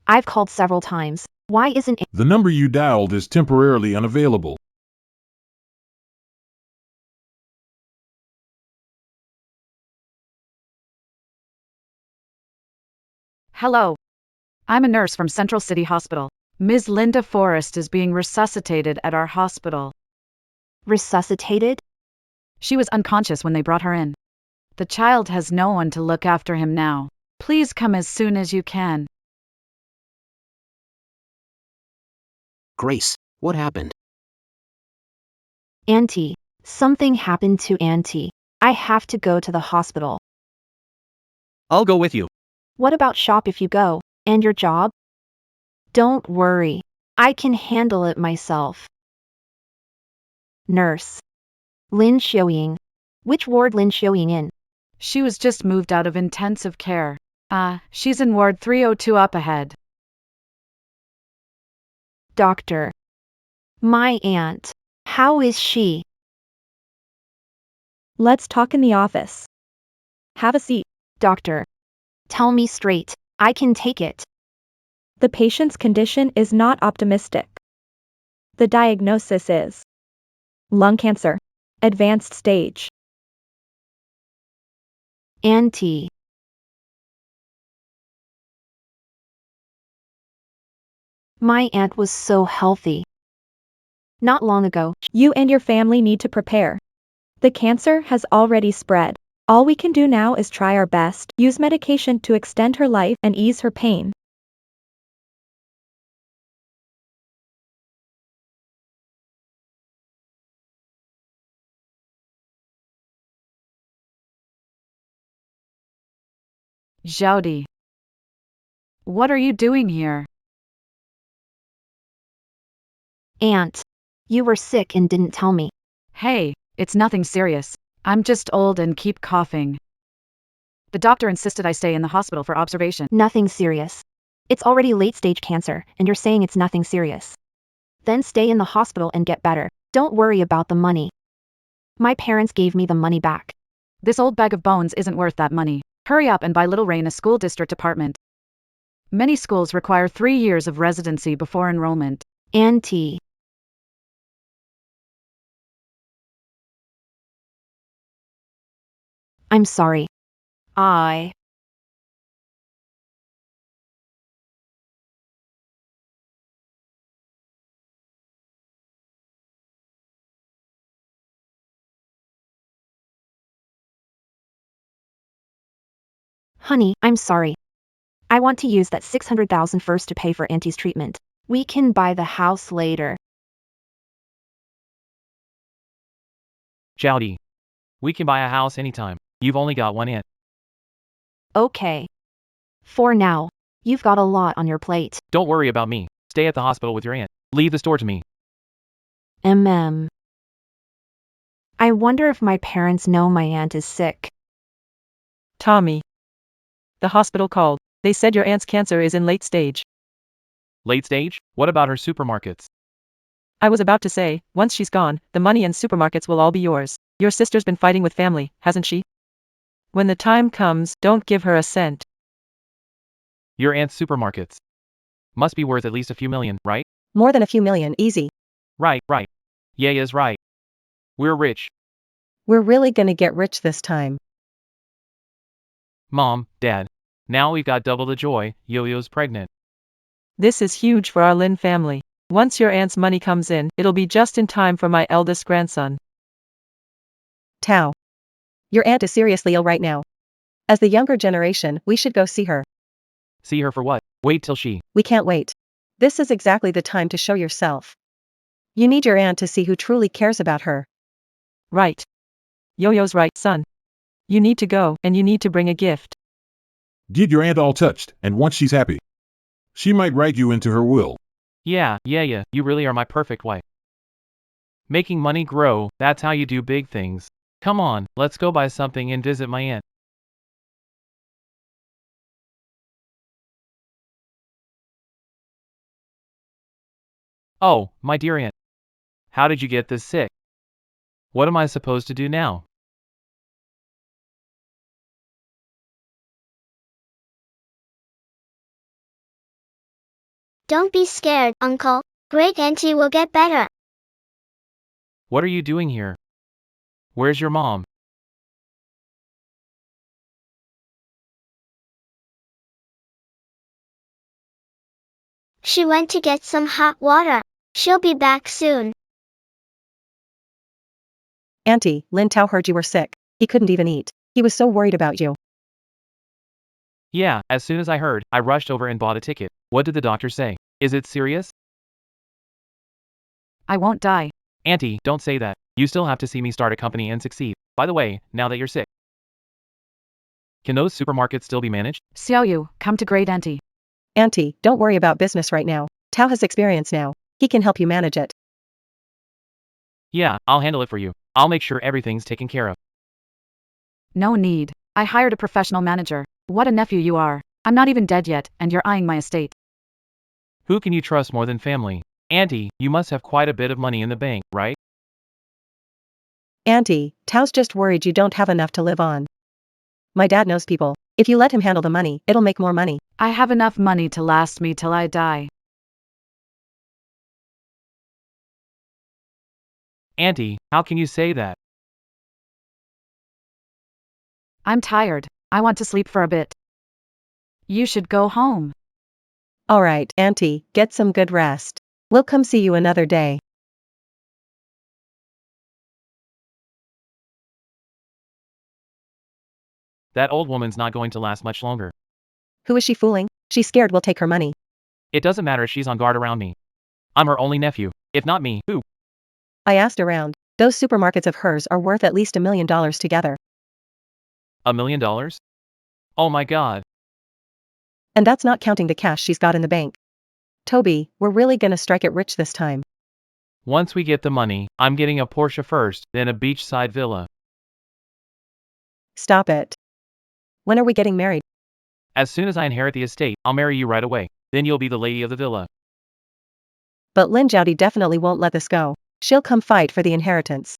I've called several times. Why isn't The number you dialed is temporarily unavailable. Hello. I'm a nurse from Central City Hospital. Ms. Linda Forrest is being resuscitated at our hospital. resuscitated? She was unconscious when they brought her in. The child has no one to look after him now. Please come as soon as you can. Grace, what happened? Auntie. Something happened to Auntie. I have to go to the hospital. I'll go with you. What about shop if you go? And your job? Don't worry. I can handle it myself. Nurse. Lin Xiaoying. Which ward Lin Xiaoying in? She was just moved out of intensive care. She's in ward 302 up ahead. Doctor. My aunt. How is she? Let's talk in the office. Have a seat. Doctor. Tell me straight. I can take it. The patient's condition is not optimistic. The diagnosis is lung cancer, advanced stage. Auntie. My aunt was so healthy. Not long ago. You and your family need to prepare. The cancer has already spread. All we can do now is try our best, use medication to extend her life and ease her pain. Zhaodi. What are you doing here? Aunt. You were sick and didn't tell me. Hey, it's nothing serious. I'm just old and keep coughing. The doctor insisted I stay in the hospital for observation. Nothing serious. It's already late-stage cancer, and you're saying it's nothing serious. Then stay in the hospital and get better. Don't worry about the money. My parents gave me the money back. This old bag of bones isn't worth that money. Hurry up and buy Little Rain a school district apartment. Many schools require 3 years of residency before enrollment. Auntie. I'm sorry. Honey, I'm sorry. I want to use that $600,000 first to pay for Auntie's treatment. We can buy the house later. Jowdy. We can buy a house anytime. You've only got one aunt. Okay. For now, you've got a lot on your plate. Don't worry about me. Stay at the hospital with your aunt. Leave the store to me. I wonder if my parents know my aunt is sick. Tommy. The hospital called. They said your aunt's cancer is in late stage. Late stage? What about her supermarkets? I was about to say, once she's gone, the money and supermarkets will all be yours. Your sister's been fighting with family, hasn't she? When the time comes, don't give her a cent. Your aunt's supermarkets must be worth at least a few million, right? More than a few million, easy. Right. Yaya's right. We're rich. We're really gonna get rich this time. Mom, Dad. Now we've got double the joy. Yo-Yo's pregnant. This is huge for our Lin family. Once your aunt's money comes in, it'll be just in time for my eldest grandson. Tao. Your aunt is seriously ill right now. As the younger generation, we should go see her. See her for what? Wait till she. We can't wait. This is exactly the time to show yourself. You need your aunt to see who truly cares about her. Right. Yo-Yo's right, son. You need to go, and you need to bring a gift. Get your aunt all touched, and once she's happy, she might write you into her will. Yeah, you really are my perfect wife. Making money grow, that's how you do big things. Come on, let's go buy something and visit my aunt. Oh, my dear aunt. How did you get this sick? What am I supposed to do now? Don't be scared, Uncle. Great Auntie will get better. What are you doing here? Where's your mom? She went to get some hot water. She'll be back soon. Auntie, Lin Tao heard you were sick. He couldn't even eat. He was so worried about you. Yeah, as soon as I heard, I rushed over and bought a ticket. What did the doctor say? Is it serious? I won't die. Auntie, don't say that. You still have to see me start a company and succeed. By the way, now that you're sick, can those supermarkets still be managed? Xiaoyu, come to Great Auntie. Auntie, don't worry about business right now. Tao has experience now. He can help you manage it. Yeah, I'll handle it for you. I'll make sure everything's taken care of. No need. I hired a professional manager. What a nephew you are. I'm not even dead yet, and you're eyeing my estate. Who can you trust more than family? Auntie, you must have quite a bit of money in the bank, right? Auntie, Tao's just worried you don't have enough to live on. My dad knows people. If you let him handle the money, it'll make more money. I have enough money to last me till I die. Auntie, how can you say that? I'm tired. I want to sleep for a bit. You should go home. Alright, Auntie, get some good rest. We'll come see you another day. That old woman's not going to last much longer. Who is she fooling? She's scared we'll take her money. It doesn't matter if she's on guard around me. I'm her only nephew. If not me, who? I asked around. Those supermarkets of hers are worth at least $1 million together. $1 million? Oh my god. And that's not counting the cash she's got in the bank. Toby, we're really gonna strike it rich this time. Once we get the money, I'm getting a Porsche first, then a beachside villa. Stop it. When are we getting married? As soon as I inherit the estate, I'll marry you right away. Then you'll be the lady of the villa. But Lin Jiaodi definitely won't let this go. She'll come fight for the inheritance.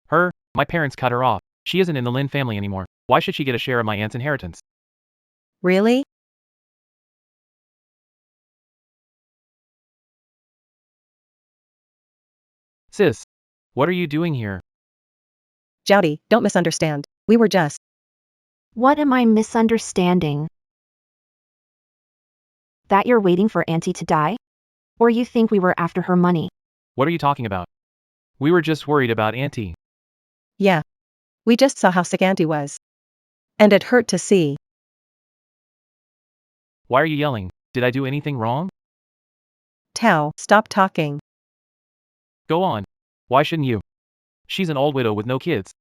Her? My parents cut her off. She isn't in the Lin family anymore. Why should she get a share of my aunt's inheritance? Really? Sis, what are you doing here? Jowdy, don't misunderstand. We were just. What am I misunderstanding? That you're waiting for Auntie to die? Or you think we were after her money? What are you talking about? We were just worried about Auntie. Yeah. We just saw how sick Auntie was. And it hurt to see. Why are you yelling? Did I do anything wrong? Tao, stop talking. Go on. Why shouldn't you? She's an old widow with no kids.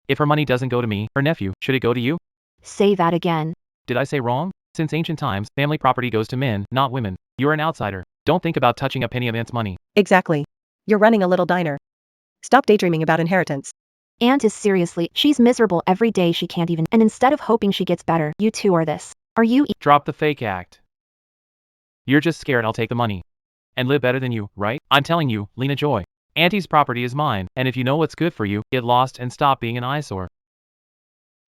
If her money doesn't go to me, her nephew, should it go to you? Say that again. Did I say wrong? Since ancient times, family property goes to men, not women. You're an outsider. Don't think about touching a penny of Aunt's money. Exactly. You're running a little diner. Stop daydreaming about inheritance. Aunt is seriously, she's miserable every day, she can't even, and instead of hoping she gets better, you two are this. Are you Drop the fake act. You're just scared I'll take the money. And live better than you, right? I'm telling you, Lena Joy. Auntie's property is mine, and if you know what's good for you, get lost and stop being an eyesore.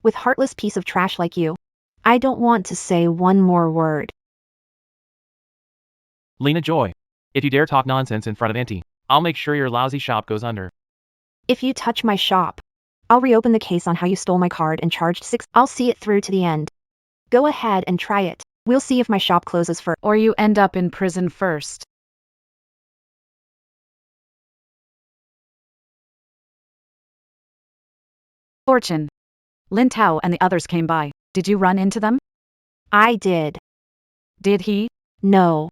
with heartless piece of trash like you? I don't want to say one more word. Lena Joy. If you dare talk nonsense in front of Auntie, I'll make sure your lousy shop goes under. If you touch my shop, I'll reopen the case on how you stole my card and charged $6. I'll see it through to the end. Go ahead and try it. We'll see if my shop closes first. Or you end up in prison first. Fortune. Lin Tao and the others came by. Did you run into them? I did. Did he? No.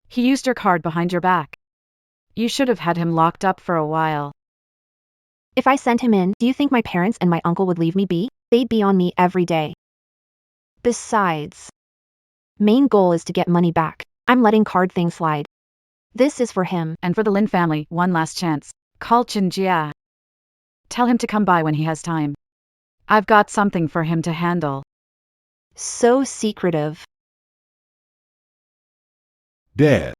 He used your card behind your back. You should have had him locked up for a while. If I sent him in, do you think my parents and my uncle would leave me be? They'd be on me every day. Besides, main goal is to get money back. I'm letting card thing slide. This is for him. And for the Lin family, one last chance. Call Chinjia. Tell him to come by when he has time. I've got something for him to handle. So secretive. Dad.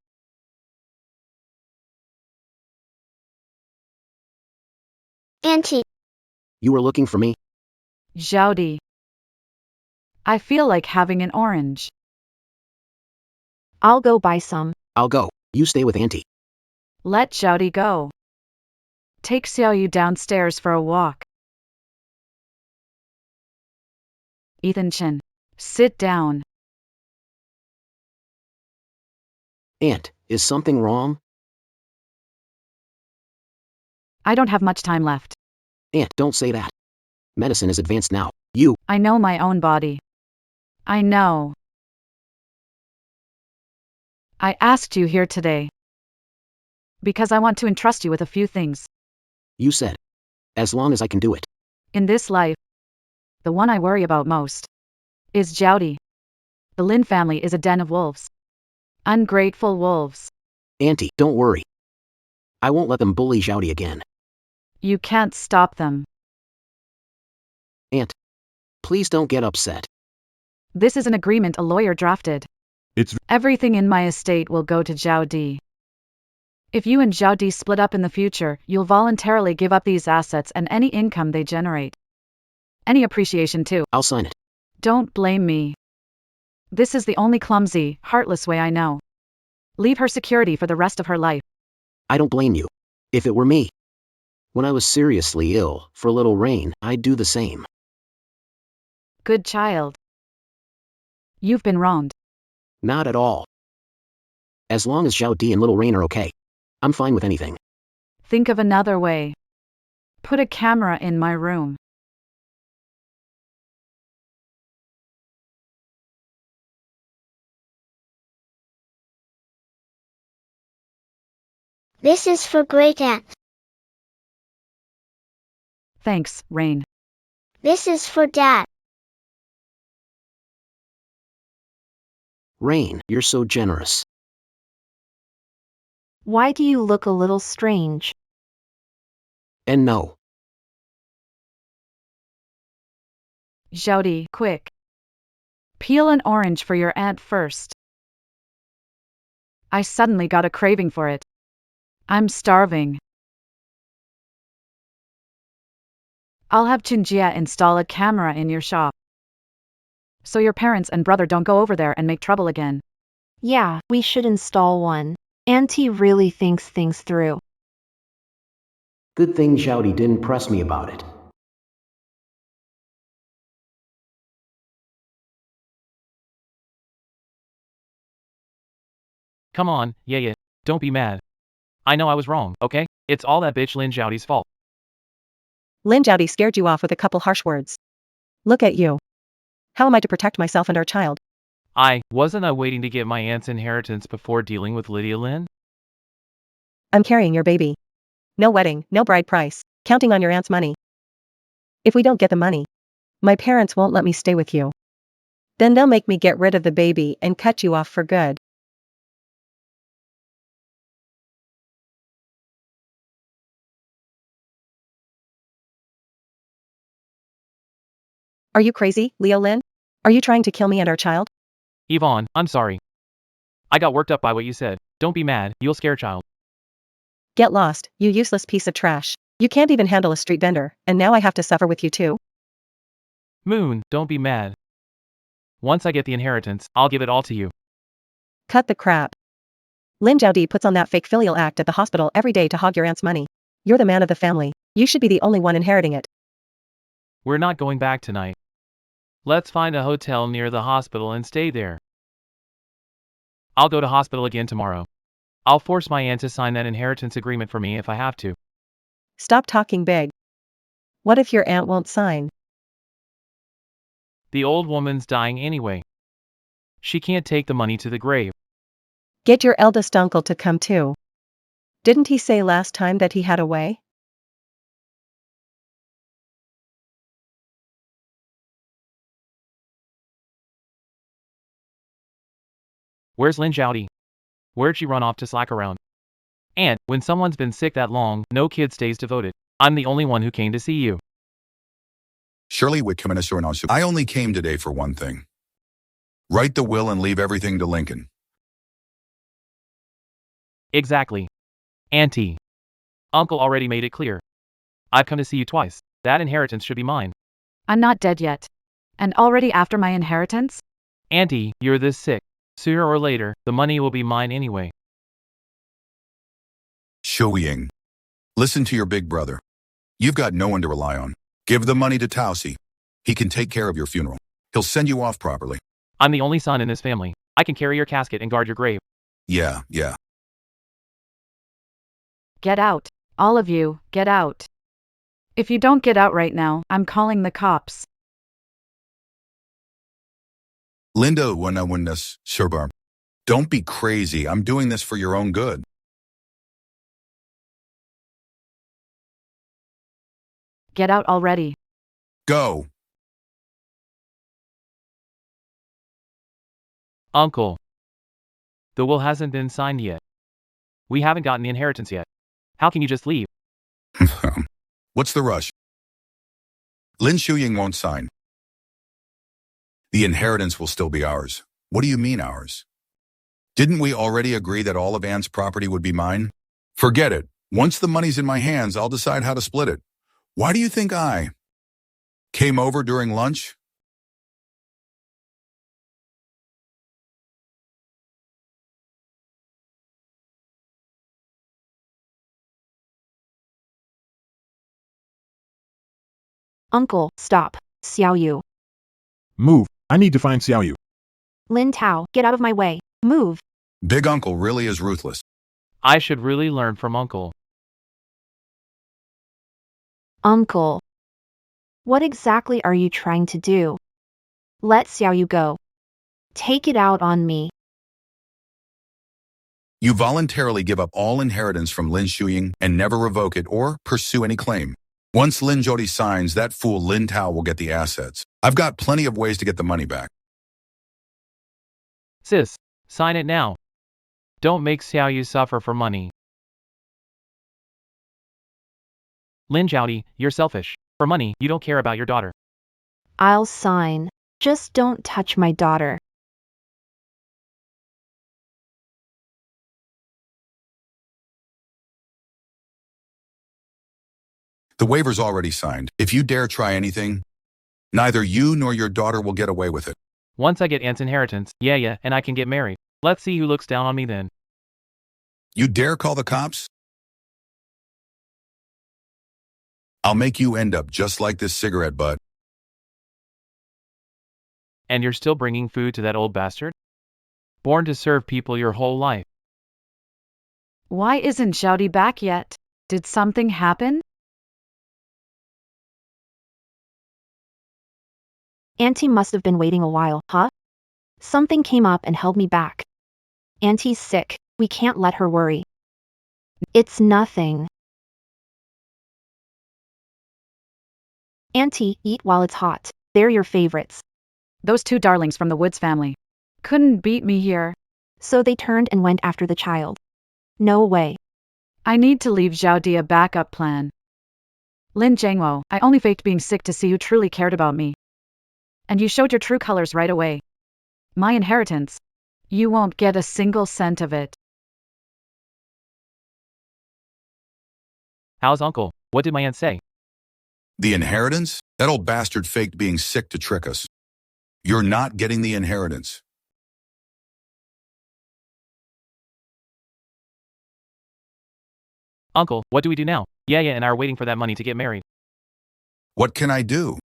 Auntie. You were looking for me? Zhaodi. I feel like having an orange. I'll go buy some. I'll go. You stay with Auntie. Let Zhaodi go. Take Xiaoyu downstairs for a walk. Ethan Chen. Sit down. Aunt, is something wrong? I don't have much time left. Aunt, don't say that. Medicine is advanced now. You. I know my own body. I know. I asked you here today because I want to entrust you with a few things. You said. As long as I can do it. In this life, the one I worry about most is Zhaodi. The Lin family is a den of wolves. Ungrateful wolves. Auntie, don't worry. I won't let them bully Zhaodi again. You can't stop them. Aunt, please don't get upset. This is an agreement a lawyer drafted. It's Everything in my estate will go to Zhaodi. If you and Zhaodi split up in the future, you'll voluntarily give up these assets and any income they generate. Any appreciation too. I'll sign it. Don't blame me. This is the only clumsy, heartless way I know. Leave her security for the rest of her life. I don't blame you. If it were me. When I was seriously ill, for little Rain, I'd do the same. Good child. You've been wronged. Not at all. As long as Zhaodi and little Rain are okay. I'm fine with anything. Think of another way. Put a camera in my room. This is for Great Aunt. Thanks, Rain. This is for Dad. Rain, you're so generous. Why do you look a little strange? And no. Zhaodi, quick. Peel an orange for your aunt first. I suddenly got a craving for it. I'm starving. I'll have Chinjia install a camera in your shop, so your parents and brother don't go over there and make trouble again. Yeah, we should install one. Auntie really thinks things through. Good thing Xiaodi didn't press me about it. Come on, yeah, don't be mad. I know I was wrong, okay? It's all that bitch Lin Zhaodi's fault. Lin Zhaodi scared you off with a couple harsh words. Look at you. How am I to protect myself and our child? Wasn't I waiting to get my aunt's inheritance before dealing with Lydia Lin? I'm carrying your baby. No wedding, no bride price, counting on your aunt's money. If we don't get the money, my parents won't let me stay with you. Then they'll make me get rid of the baby and cut you off for good. Are you crazy, Leo Lin? Are you trying to kill me and our child? Yvonne, I'm sorry. I got worked up by what you said. Don't be mad, you'll scare child. Get lost, you useless piece of trash. You can't even handle a street vendor, and now I have to suffer with you too. Moon, don't be mad. Once I get the inheritance, I'll give it all to you. Cut the crap. Lin Zhaodi puts on that fake filial act at the hospital every day to hog your aunt's money. You're the man of the family. You should be the only one inheriting it. We're not going back tonight. Let's find a hotel near the hospital and stay there. I'll go to hospital again tomorrow. I'll force my aunt to sign that inheritance agreement for me if I have to. Stop talking big. What if your aunt won't sign? The old woman's dying anyway. She can't take the money to the grave. Get your eldest uncle to come too. Didn't he say last time that he had a way? Where's Lin Zhaodi? Where'd she run off to slack around? And, when someone's been sick that long, no kid stays devoted. I'm the only one who came to see you. Shirley I only came today for one thing. Write the will and leave everything to Lincoln. Exactly. Auntie. Uncle already made it clear. I've come to see you twice. That inheritance should be mine. I'm not dead yet. And already after my inheritance? Auntie, you're this sick. Sooner or later, the money will be mine anyway. Shuiying. Listen to your big brother. You've got no one to rely on. Give the money to Taosi. He can take care of your funeral. He'll send you off properly. I'm the only son in this family. I can carry your casket and guard your grave. Yeah. Get out. All of you, get out. If you don't get out right now, I'm calling the cops. Linda Wunawunas, Sherbar. Don't be crazy. I'm doing this for your own good. Get out already. Go. Uncle. The will hasn't been signed yet. We haven't gotten the inheritance yet. How can you just leave? What's the rush? Lin Shuying won't sign. The inheritance will still be ours. What do you mean ours? Didn't we already agree that all of Anne's property would be mine? Forget it. Once the money's in my hands, I'll decide how to split it. Why do you think I came over during lunch? Uncle, stop. Xiao Yu. Move. I need to find Xiao Yu. Lin Tao, get out of my way. Move. Big Uncle really is ruthless. I should really learn from Uncle. Uncle. What exactly are you trying to do? Let Xiao Yu go. Take it out on me. You voluntarily give up all inheritance from Lin Shuying and never revoke it or pursue any claim. Once Lin Zhaodi signs, that fool Lin Tao will get the assets. I've got plenty of ways to get the money back. Sis, sign it now. Don't make Xiao Yu suffer for money. Lin Zhaodi, you're selfish. For money, you don't care about your daughter. I'll sign. Just don't touch my daughter. The waiver's already signed. If you dare try anything, neither you nor your daughter will get away with it. Once I get Aunt's inheritance, yeah, and I can get married. Let's see who looks down on me then. You dare call the cops? I'll make you end up just like this cigarette butt. And you're still bringing food to that old bastard? Born to serve people your whole life. Why isn't Xiaodi back yet? Did something happen? Auntie must have been waiting a while, huh? Something came up and held me back. Auntie's sick. We can't let her worry. It's nothing. Auntie, eat while it's hot. They're your favorites. Those two darlings from the Woods family couldn't beat me here. So they turned and went after the child. No way. I need to leave Xiaodi a backup plan. Lin Jiangwo, I only faked being sick to see you truly cared about me. And you showed your true colors right away. My inheritance. You won't get a single cent of it. How's uncle? What did my aunt say? The inheritance? That old bastard faked being sick to trick us. You're not getting the inheritance. Uncle, what do we do now? Yeah, and I are waiting for that money to get married. What can I do?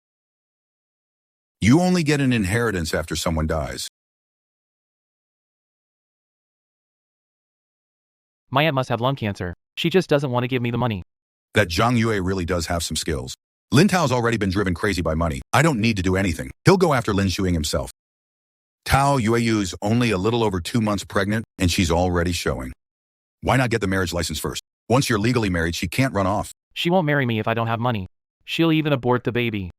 You only get an inheritance after someone dies. My aunt must have lung cancer. She just doesn't want to give me the money. That Zhang Yue really does have some skills. Lin Tao's already been driven crazy by money. I don't need to do anything. He'll go after Lin Shuing himself. Tao Yueyu's only a little over 2 months pregnant, and she's already showing. Why not get the marriage license first? Once you're legally married, she can't run off. She won't marry me if I don't have money. She'll even abort the baby.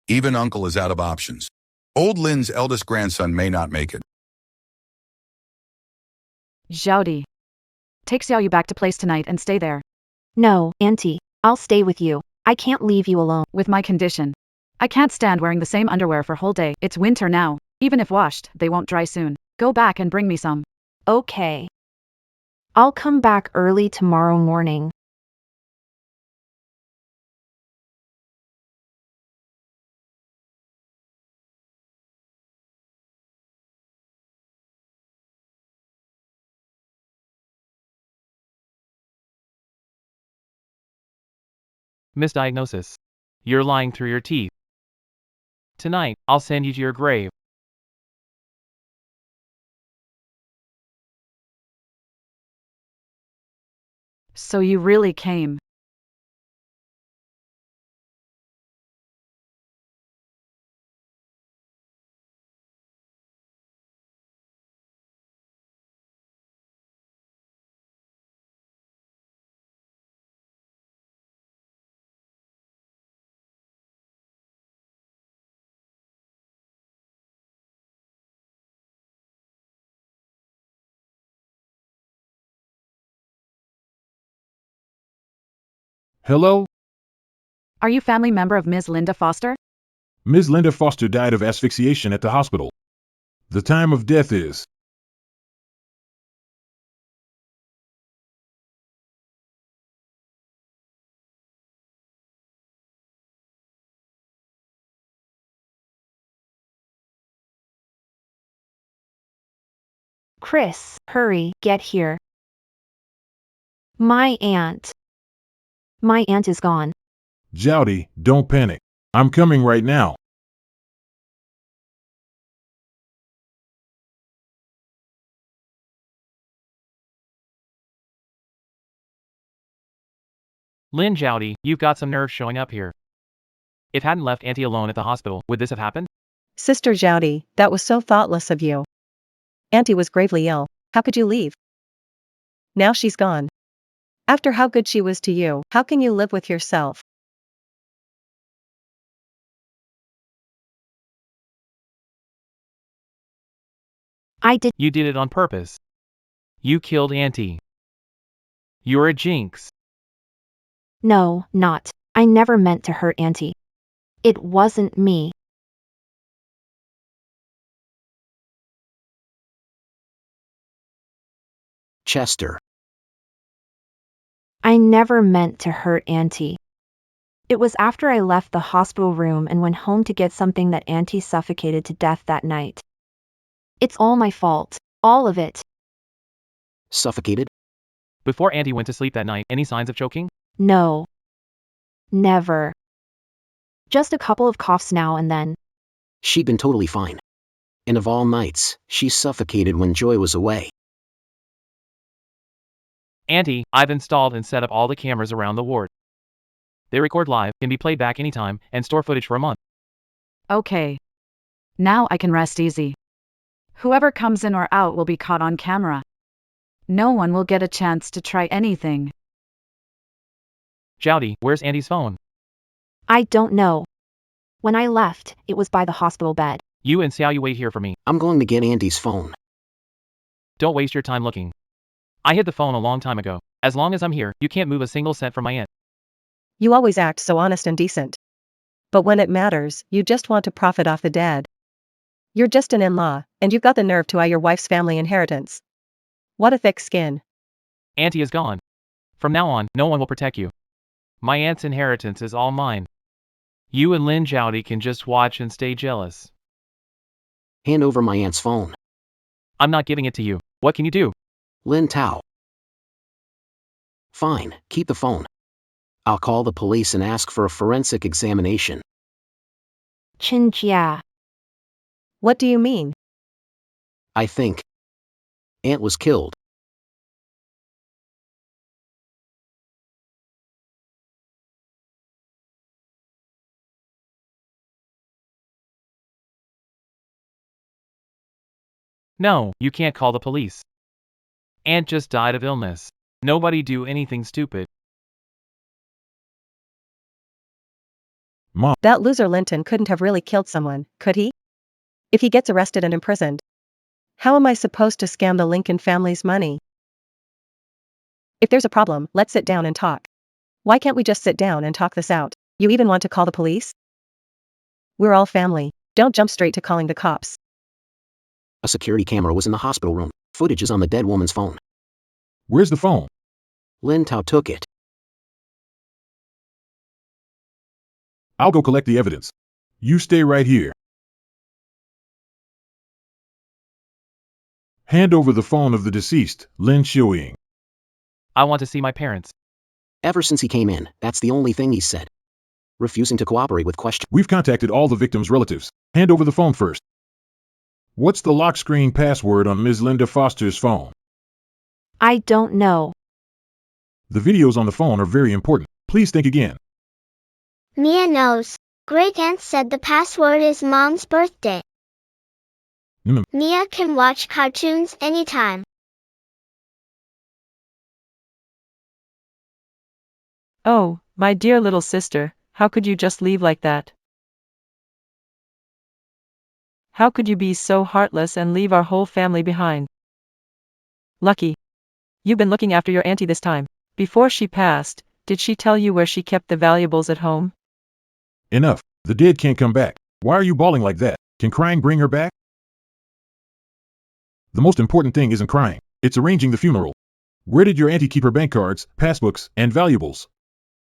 Even uncle is out of options. Old Lin's eldest grandson may not make it. Xiaodi. Take Xiaoyu back to place tonight and stay there. No, Auntie. I'll stay with you. I can't leave you alone. With my condition. I can't stand wearing the same underwear for whole day. It's winter now. Even if washed, they won't dry soon. Go back and bring me some. Okay. I'll come back early tomorrow morning. Misdiagnosis. You're lying through your teeth. Tonight, I'll send you to your grave. So you really came. Hello? Are you family member of Ms. Linda Foster? Ms. Linda Foster died of asphyxiation at the hospital. The time of death is... Chris, hurry, get here. My aunt. My aunt is gone. Xiaodi, don't panic. I'm coming right now. Lin Xiaodi, you've got some nerve showing up here. If hadn't left Auntie alone at the hospital, would this have happened? Sister Xiaodi, that was so thoughtless of you. Auntie was gravely ill. How could you leave? Now she's gone. After how good she was to you, how can you live with yourself? You did it on purpose. You killed Auntie. You're a jinx. No, not. I never meant to hurt Auntie. It wasn't me. Chester. I never meant to hurt Auntie. It was after I left the hospital room and went home to get something that Auntie suffocated to death that night. It's all my fault. All of it. Suffocated? Before Auntie went to sleep that night, any signs of choking? No. Never. Just a couple of coughs now and then. She'd been totally fine. And of all nights, she suffocated when Joy was away. Auntie, I've installed and set up all the cameras around the ward. They record live, can be played back anytime, and store footage for a month. Okay. Now I can rest easy. Whoever comes in or out will be caught on camera. No one will get a chance to try anything. Jowdy, where's Auntie's phone? I don't know. When I left, it was by the hospital bed. You and Xiaoyu wait here for me. I'm going to get Auntie's phone. Don't waste your time looking. I hid the phone a long time ago. As long as I'm here, you can't move a single cent from my aunt. You always act so honest and decent. But when it matters, you just want to profit off the dead. You're just an in-law, and you've got the nerve to eye your wife's family inheritance. What a thick skin. Auntie is gone. From now on, no one will protect you. My aunt's inheritance is all mine. You and Lin Jowdy can just watch and stay jealous. Hand over my aunt's phone. I'm not giving it to you. What can you do? Lin Tao. Fine, keep the phone. I'll call the police and ask for a forensic examination. Chinjia. What do you mean? I think Aunt was killed. No, you can't call the police. Aunt just died of illness. Nobody do anything stupid. Mom, That loser Linton couldn't have really killed someone, could he? If he gets arrested and imprisoned, how am I supposed to scam the Lincoln family's money? If there's a problem, let's sit down and talk. Why can't we just sit down and talk this out? You even want to call the police? We're all family. Don't jump straight to calling the cops. A security camera was in the hospital room. Footage is on the dead woman's phone. where's the phone? Lin Tao took it. I'll go collect the evidence. You stay right here. Hand over the phone of the deceased, Lin Xiuying. I want to see my parents. Ever since he came in, that's the only thing he said. Refusing to cooperate with questions. We've contacted all the victims' relatives. Hand over the phone first. What's the lock screen password on Ms. Linda Foster's phone? I don't know. The videos on the phone are very important. Please think again. Mia knows. Great aunt said the password is mom's birthday. Mia can watch cartoons anytime. Oh, my dear little sister, how could you just leave like that? How could you be so heartless and leave our whole family behind? Lucky. You've been looking after your auntie this time. Before she passed, did she tell you where she kept the valuables at home? Enough. The dead can't come back. Why are you bawling like that? Can crying bring her back? The most important thing isn't crying. It's arranging the funeral. Where did your auntie keep her bank cards, passbooks, and valuables?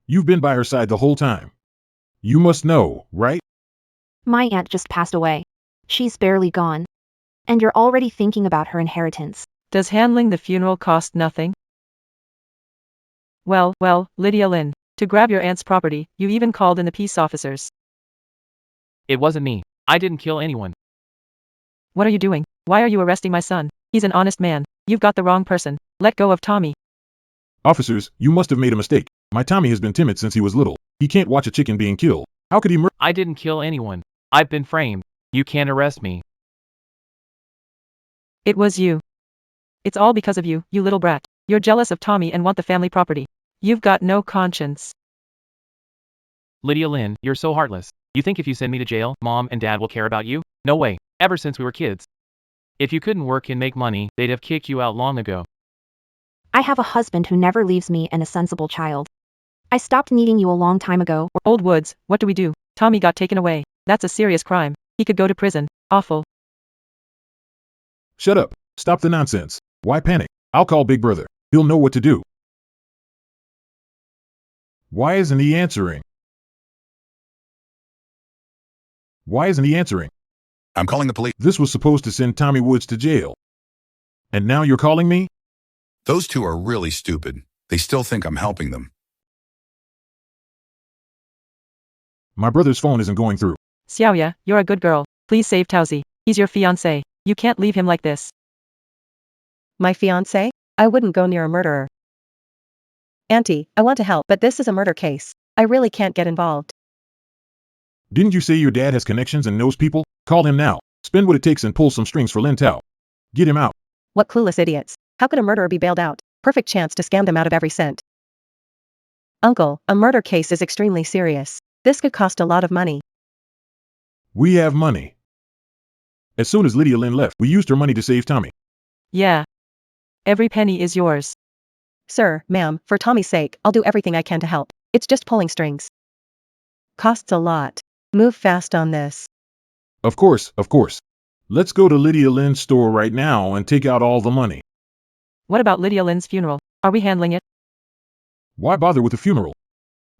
You've been by her side the whole time. You must know, right? My aunt just passed away. She's barely gone. And you're already thinking about her inheritance. Does handling the funeral cost nothing? Well, Lydia Lynn, to grab your aunt's property, you even called in the peace officers. It wasn't me. I didn't kill anyone. What are you doing? Why are you arresting my son? He's an honest man. You've got the wrong person. Let go of Tommy. Officers, you must have made a mistake. My Tommy has been timid since he was little. He can't watch a chicken being killed. How could he murder? I didn't kill anyone. I've been framed. You can't arrest me. It was you. It's all because of you, you little brat. You're jealous of Tommy and want the family property. You've got no conscience. Lydia Lynn, you're so heartless. You think if you send me to jail, Mom and Dad will care about you? No way. Ever since we were kids. If you couldn't work and make money, they'd have kicked you out long ago. I have a husband who never leaves me and a sensible child. I stopped needing you a long time ago. Old Woods, what do we do? Tommy got taken away. That's a serious crime. He could go to prison. Awful. Shut up. Stop the nonsense. Why panic? I'll call Big Brother. He'll know what to do. Why isn't he answering? Why isn't he answering? I'm calling the police. This was supposed to send Tommy Woods to jail. And now you're calling me? Those two are really stupid. They still think I'm helping them. My brother's phone isn't going through. Xiaoya, you're a good girl. Please save Taozi. He's your fiancé. You can't leave him like this. My fiancé? I wouldn't go near a murderer. Auntie, I want to help, but this is a murder case. I really can't get involved. Didn't you say your dad has connections and knows people? Call him now. Spend what it takes and pull some strings for Lin Tao. Get him out. What clueless idiots. How could a murderer be bailed out? Perfect chance to scam them out of every cent. Uncle, a murder case is extremely serious. This could cost a lot of money. We have money. As soon as Lydia Lin left, we used her money to save Tommy. Yeah. Every penny is yours. Sir, ma'am, for Tommy's sake, I'll do everything I can to help. It's just pulling strings. Costs a lot. Move fast on this. Of course, of course. Let's go to Lydia Lin's store right now and take out all the money. What about Lydia Lin's funeral? Are we handling it? Why bother with the funeral?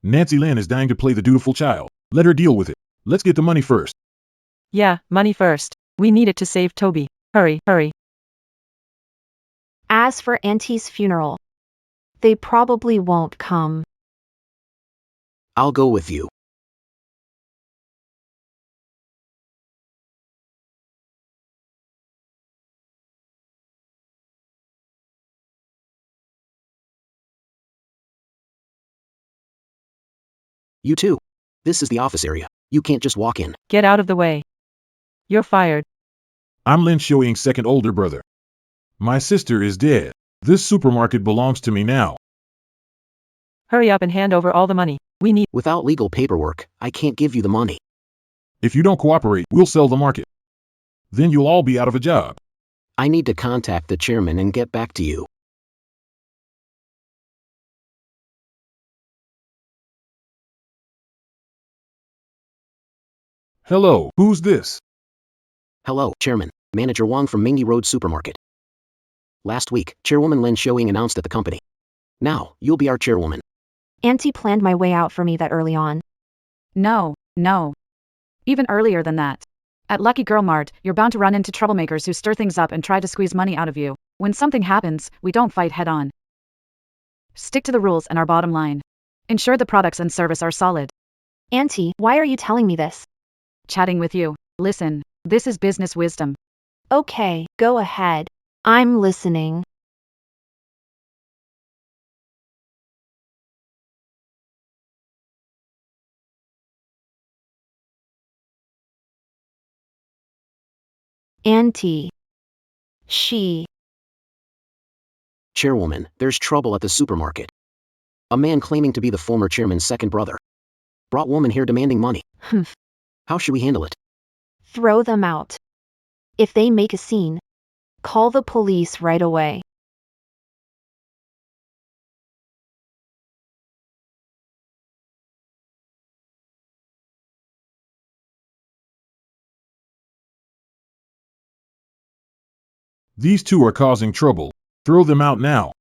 Nancy Lin is dying to play the dutiful child. Let her deal with it. Let's get the money first. Yeah, money first. We need it to save Toby. Hurry, hurry. As for Auntie's funeral, they probably won't come. I'll go with you. You too. This is the office area. You can't just walk in. Get out of the way. You're fired. I'm Lin Xiaoying's second older brother. My sister is dead. This supermarket belongs to me now. Hurry up and hand over all the money. We need. Without legal paperwork, I can't give you the money. If you don't cooperate, we'll sell the market. Then you'll all be out of a job. I need to contact the chairman and get back to you. Hello, who's this? Hello, Chairman. Manager Wang from Mingi Road Supermarket. Last week, Chairwoman Lin Xiaoying announced at the company. Now, you'll be our chairwoman. Auntie planned my way out for me that early on. No, no. Even earlier than that. At Lucky Girl Mart, you're bound to run into troublemakers who stir things up and try to squeeze money out of you. When something happens, we don't fight head on. Stick to the rules and our bottom line. Ensure the products and service are solid. Auntie, why are you telling me this? Chatting with you. Listen, this is business wisdom. Okay, go ahead. I'm listening. Auntie. Chairwoman, there's trouble at the supermarket. A man claiming to be the former chairman's second brother. Brought woman here demanding money. Humph. How should we handle it? Throw them out. If they make a scene, call the police right away. These two are causing trouble. Throw them out now.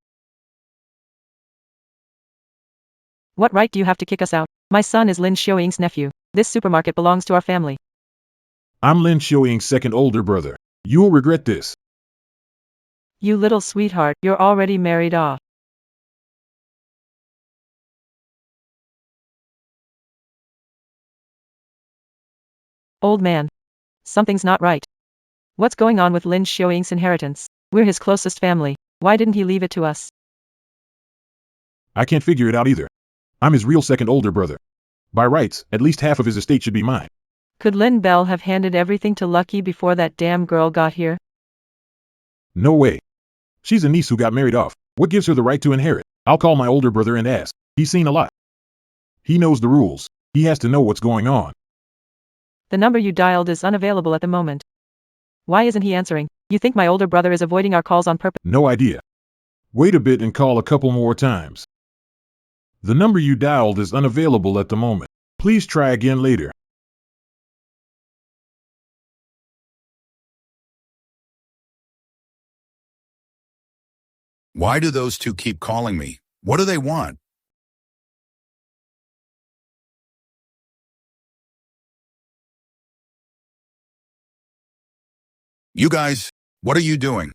What right do you have to kick us out? My son is Lin Xiaoying's nephew. This supermarket belongs to our family. I'm Lin Xiaoying's second older brother. You'll regret this. You little sweetheart, you're already married off. Old man. Something's not right. What's going on with Lin Xiaoying's inheritance? We're his closest family. Why didn't he leave it to us? I can't figure it out either. I'm his real second older brother. By rights, at least half of his estate should be mine. Could Lin Bell have handed everything to Lucky before that damn girl got here? No way. She's a niece who got married off. What gives her the right to inherit? I'll call my older brother and ask. He's seen a lot. He knows the rules. He has to know what's going on. The number you dialed is unavailable at the moment. Why isn't he answering? You think my older brother is avoiding our calls on purpose? No idea. Wait a bit and call a couple more times. The number you dialed is unavailable at the moment. Please try again later. Why do those two keep calling me? What do they want? You guys, what are you doing?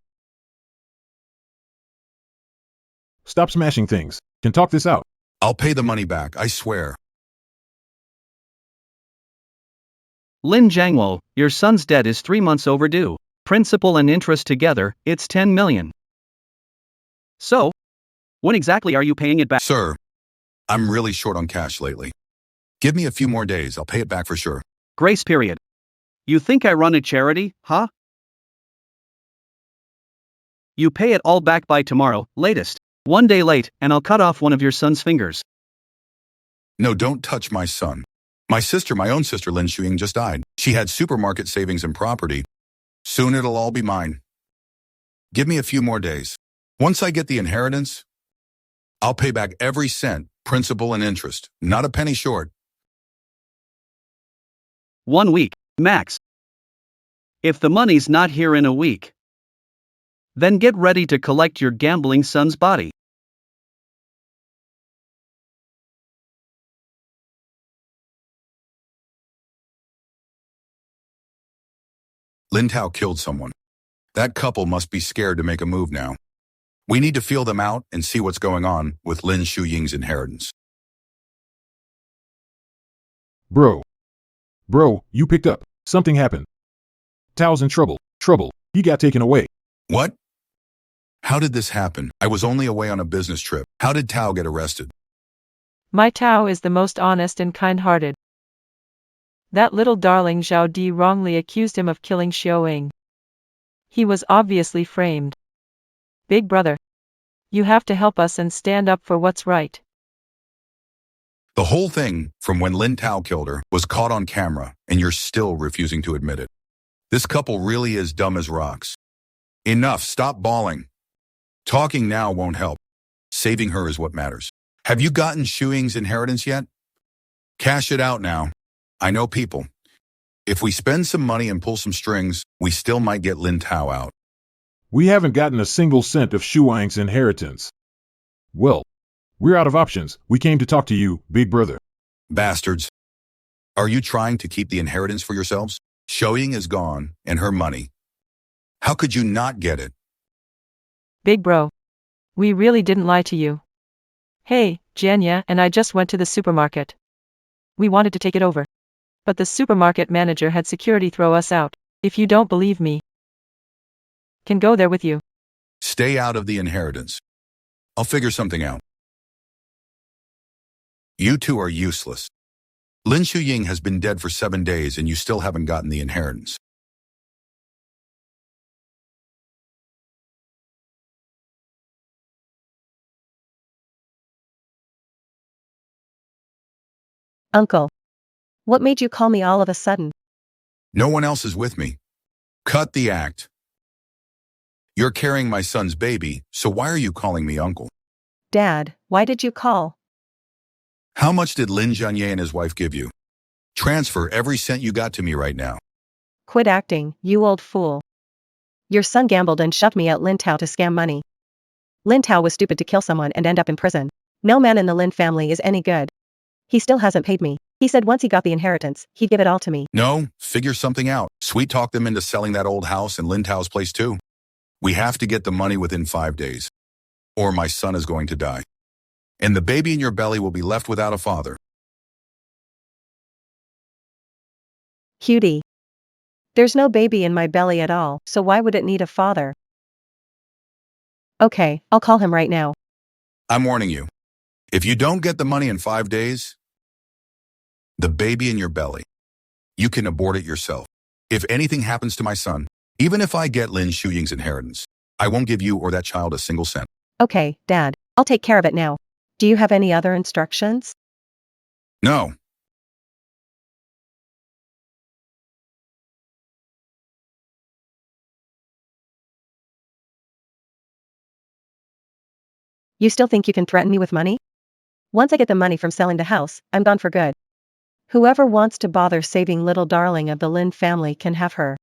Stop smashing things. Can talk this out. I'll pay the money back, I swear. Lin Jiangwo, your son's debt is 3 months overdue. Principal and interest together, it's 10 million. So, when exactly are you paying it back? Sir, I'm really short on cash lately. Give me a few more days, I'll pay it back for sure. Grace period. You think I run a charity, huh? You pay it all back by tomorrow, latest. 1 day late, and I'll cut off one of your son's fingers. No, don't touch my son. My own sister Lin Shuying just died. She had supermarket savings and property. Soon it'll all be mine. Give me a few more days. Once I get the inheritance, I'll pay back every cent, principal and interest, not a penny short. 1 week, max. If the money's not here in a week, then get ready to collect your gambling son's body. Lin Tao killed someone. That couple must be scared to make a move now. We need to feel them out and see what's going on with Lin Shuying's inheritance. Bro, you picked up. Something happened. Tao's in trouble. He got taken away. What? How did this happen? I was only away on a business trip. How did Tao get arrested? My Tao is the most honest and kind-hearted. That little darling Zhao Di wrongly accused him of killing Xiaoying. He was obviously framed. Big brother, you have to help us and stand up for what's right. The whole thing, from when Lin Tao killed her, was caught on camera, and you're still refusing to admit it. This couple really is dumb as rocks. Enough, stop bawling. Talking now won't help. Saving her is what matters. Have you gotten Shuying's inheritance yet? Cash it out now. I know people. If we spend some money and pull some strings, we still might get Lin Tao out. We haven't gotten a single cent of Shuang's inheritance. Well, we're out of options. We came to talk to you, big brother. Bastards. Are you trying to keep the inheritance for yourselves? Xiaoying is gone, and her money. How could you not get it? Big bro, we really didn't lie to you. Hey, Janya and I just went to the supermarket. We wanted to take it over. But the supermarket manager had security throw us out. If you don't believe me, can go there with you. Stay out of the inheritance. I'll figure something out. You two are useless. Lin Shuying has been dead for 7 days and you still haven't gotten the inheritance. Uncle. What made you call me all of a sudden? No one else is with me. Cut the act. You're carrying my son's baby, so why are you calling me uncle? Dad, why did you call? How much did Lin Jianye and his wife give you? Transfer every cent you got to me right now. Quit acting, you old fool. Your son gambled and shoved me at Lin Tao to scam money. Lin Tao was stupid to kill someone and end up in prison. No man in the Lin family is any good. He still hasn't paid me. He said once he got the inheritance, he'd give it all to me. No, figure something out. Sweet talk them into selling that old house and Lin Tao's place too. We have to get the money within 5 days. Or my son is going to die. And the baby in your belly will be left without a father. Cutie. There's no baby in my belly at all, so why would it need a father? Okay, I'll call him right now. I'm warning you. If you don't get the money in 5 days, the baby in your belly, you can abort it yourself. If anything happens to my son, even if I get Lin Shuying's inheritance, I won't give you or that child a single cent. Okay, Dad, I'll take care of it now. Do you have any other instructions? No. You still think you can threaten me with money? Once I get the money from selling the house, I'm gone for good. Whoever wants to bother saving little darling of the Lin family can have her.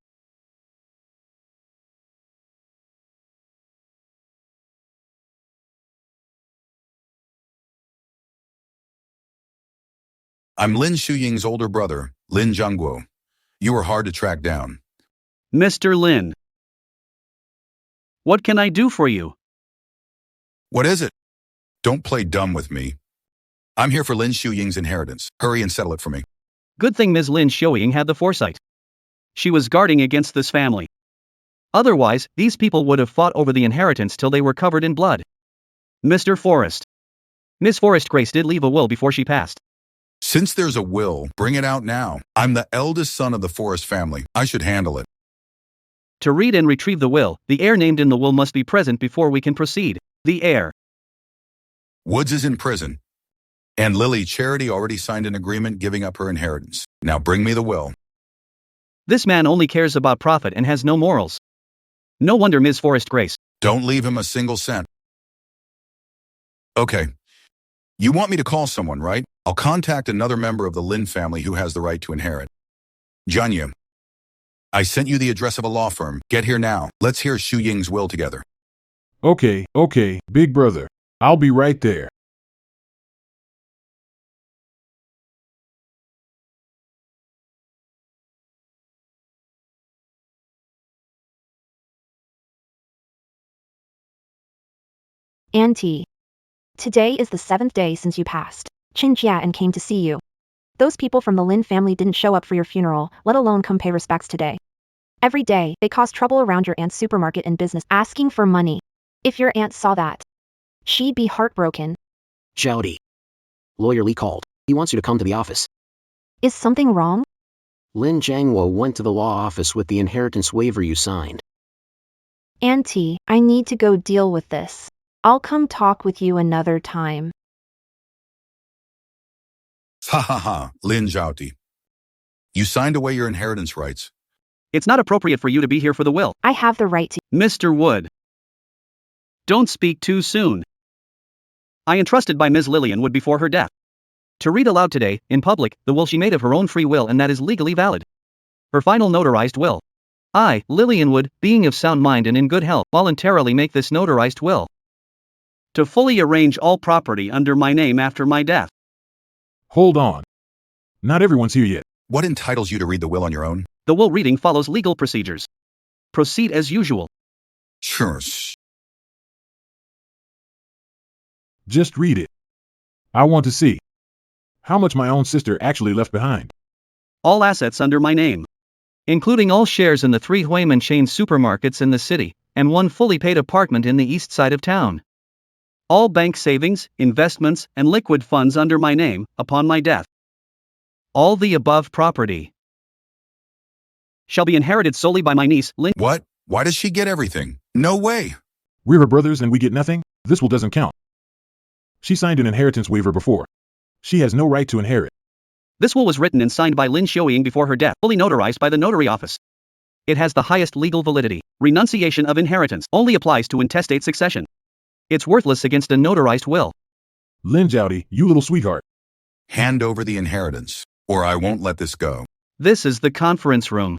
I'm Lin Shuying's older brother, Lin Jiangguo. You are hard to track down. Mr. Lin, What can I do for you? What is it? Don't play dumb with me. I'm here for Lin Shuying's inheritance. Hurry and settle it for me. Good thing Ms. Lin Shuying had the foresight. She was guarding against this family. Otherwise, these people would have fought over the inheritance till they were covered in blood. Mr. Forrest. Miss Forrest Grace did leave a will before she passed. Since there's a will, bring it out now. I'm the eldest son of the Forrest family. I should handle it. To read and retrieve the will, the heir named in the will must be present before we can proceed. The heir. Woods is in prison. And Lily Charity already signed an agreement giving up her inheritance. Now bring me the will. This man only cares about profit and has no morals. No wonder Ms. Forrest Grace. Don't leave him a single cent. Okay. You want me to call someone, right? I'll contact another member of the Lin family who has the right to inherit. Janya, I sent you the address of a law firm. Get here now. Let's hear Shu Ying's will together. Okay, big brother. I'll be right there. Auntie. Today is the 7th day since you passed. Chinjia and came to see you. Those people from the Lin family didn't show up for your funeral, let alone come pay respects today. Every day, they cause trouble around your aunt's supermarket and business, asking for money. If your aunt saw that, she'd be heartbroken. Jowdy. Lawyer Lee called. He wants you to come to the office. Is something wrong? Lin Jiangwo went to the law office with the inheritance waiver you signed. Auntie, I need to go deal with this. I'll come talk with you another time. Ha ha ha, Lin Zhaoti. You signed away your inheritance rights. It's not appropriate for you to be here for the will. I have the right to. Mr. Wood. Don't speak too soon. I entrusted by Ms. Lillian Wood before her death to read aloud today, in public, the will she made of her own free will, and that is legally valid. Her final notarized will. I, Lillian Wood, being of sound mind and in good health, voluntarily make this notarized will to fully arrange all property under my name after my death. Hold on. Not everyone's here yet. What entitles you to read the will on your own? The will reading follows legal procedures. Proceed as usual. Sure. Just read it. I want to see how much my own sister actually left behind. All assets under my name, including all shares in the 3 Huiman chain supermarkets in the city, and 1 fully paid apartment in the east side of town. All bank savings, investments, and liquid funds under my name, upon my death. All the above property shall be inherited solely by my niece, Lin. What? Why does she get everything? No way. We're her brothers and we get nothing? This will doesn't count. She signed an inheritance waiver before. She has no right to inherit. This will was written and signed by Lin Shuying before her death, fully notarized by the notary office. It has the highest legal validity. Renunciation of inheritance only applies to intestate succession. It's worthless against a notarized will. Lin Zhaoti, you little sweetheart. Hand over the inheritance, or I won't let this go. This is the conference room.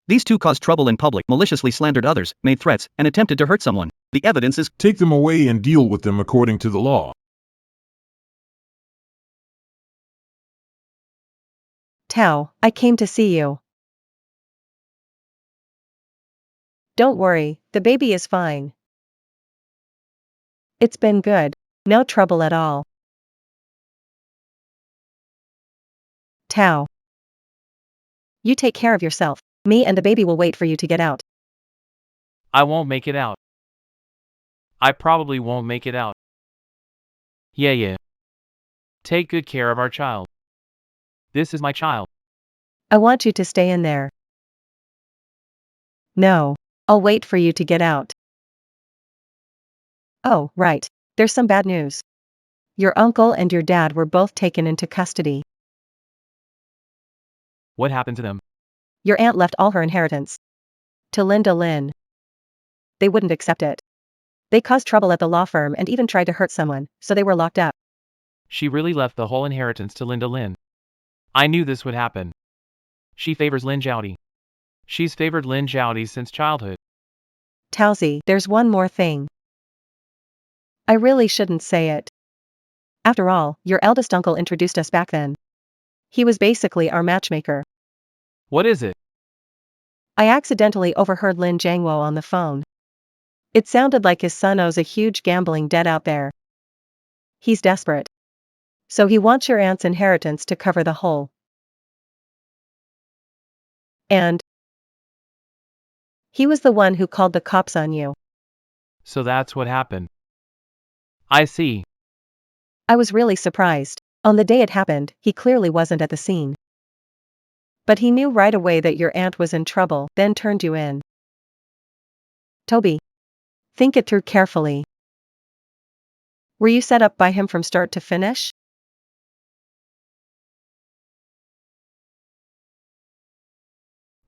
These 2 caused trouble in public, maliciously slandered others, made threats, and attempted to hurt someone. The evidence is. Take them away and deal with them according to the law. Tao, I came to see you. Don't worry, the baby is fine. It's been good. No trouble at all. Tao. You take care of yourself. Me and the baby will wait for you to get out. I won't make it out. I probably won't make it out. Yeah. Take good care of our child. This is my child. I want you to stay in there. No. I'll wait for you to get out. Oh, right. There's some bad news. Your uncle and your dad were both taken into custody. What happened to them? Your aunt left all her inheritance to Linda Lin. They wouldn't accept it. They caused trouble at the law firm and even tried to hurt someone, so they were locked up. She really left the whole inheritance to Linda Lin. I knew this would happen. She favors Lin Zhaoti. She's favored Lin Zhaoti since childhood. Taozi, there's one more thing. I really shouldn't say it. After all, your eldest uncle introduced us back then. He was basically our matchmaker. What is it? I accidentally overheard Lin Jiangwo on the phone. It sounded like his son owes a huge gambling debt out there. He's desperate. So he wants your aunt's inheritance to cover the hole. And he was the one who called the cops on you. So that's what happened. I see. I was really surprised. On the day it happened, he clearly wasn't at the scene. But he knew right away that your aunt was in trouble, then turned you in. Toby, think it through carefully. Were you set up by him from start to finish?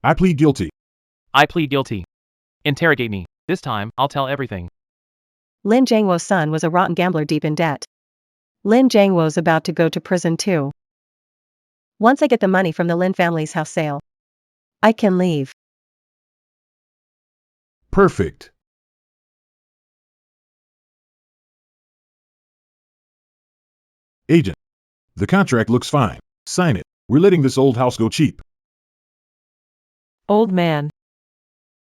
I plead guilty. I plead guilty. Interrogate me. This time, I'll tell everything. Lin Jiangwo's son was a rotten gambler deep in debt. Lin Jiangwo's about to go to prison too. Once I get the money from the Lin family's house sale, I can leave. Perfect. Agent. The contract looks fine. Sign it. We're letting this old house go cheap. Old man.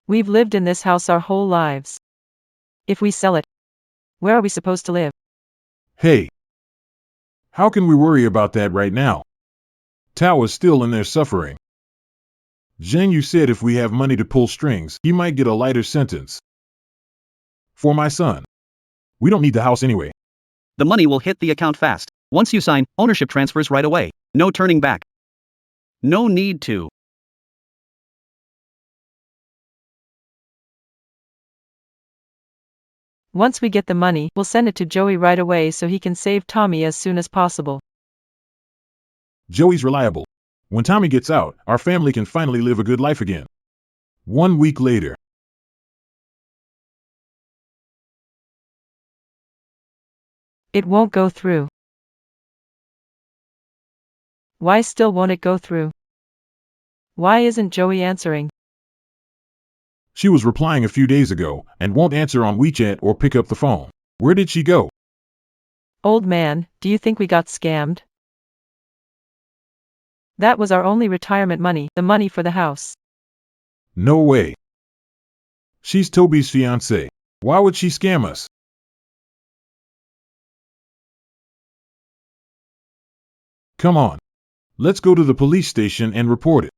We've lived in this house our whole lives. If we sell it, where are we supposed to live? Hey. How can we worry about that right now? Tao is still in there suffering. Zheng Yu said if we have money to pull strings, he might get a lighter sentence. For my son. We don't need the house anyway. The money will hit the account fast. Once you sign, ownership transfers right away. No turning back. No need to. Once we get the money, we'll send it to Joey right away so he can save Tommy as soon as possible. Joey's reliable. When Tommy gets out, our family can finally live a good life again. 1 week later. It won't go through. Why still won't it go through? Why isn't Joey answering? She was replying a few days ago and won't answer on WeChat or pick up the phone. Where did she go? Old man, do you think we got scammed? That was our only retirement money, the money for the house. No way. She's Toby's fiancée. Why would she scam us? Come on. Let's go to the police station and report it.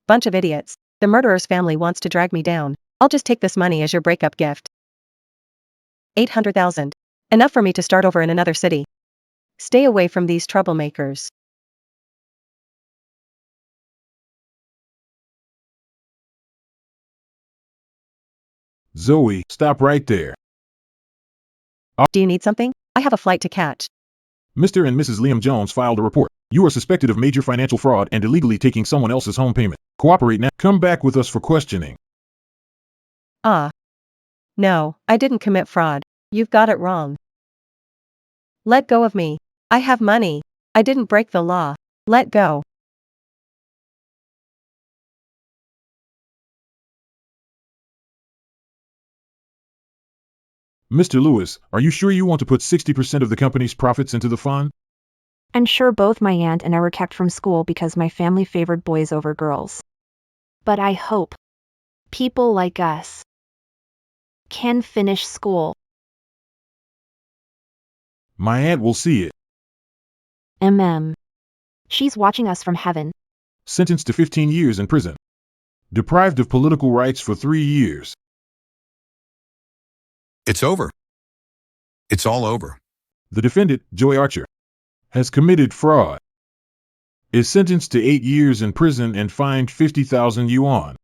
Bunch of idiots. The murderer's family wants to drag me down. I'll just take this money as your breakup gift. 800,000. Enough for me to start over in another city. Stay away from these troublemakers. Zoe, stop right there. Do you need something? I have a flight to catch. Mr. and Mrs. Liam Jones filed a report. You are suspected of major financial fraud and illegally taking someone else's home payment. Cooperate now. Come back with us for questioning. No, I didn't commit fraud. You've got it wrong. Let go of me. I have money. I didn't break the law. Let go. Mr. Lewis, are you sure you want to put 60% of the company's profits into the fund? I'm sure both my aunt and I were kept from school because my family favored boys over girls. But I hope people like us can finish school. My aunt will see it. She's watching us from heaven. Sentenced to 15 years in prison. Deprived of political rights for 3 years. It's over. It's all over. The defendant, Joey Archer, has committed fraud. Is sentenced to 8 years in prison and fined 50,000 yuan.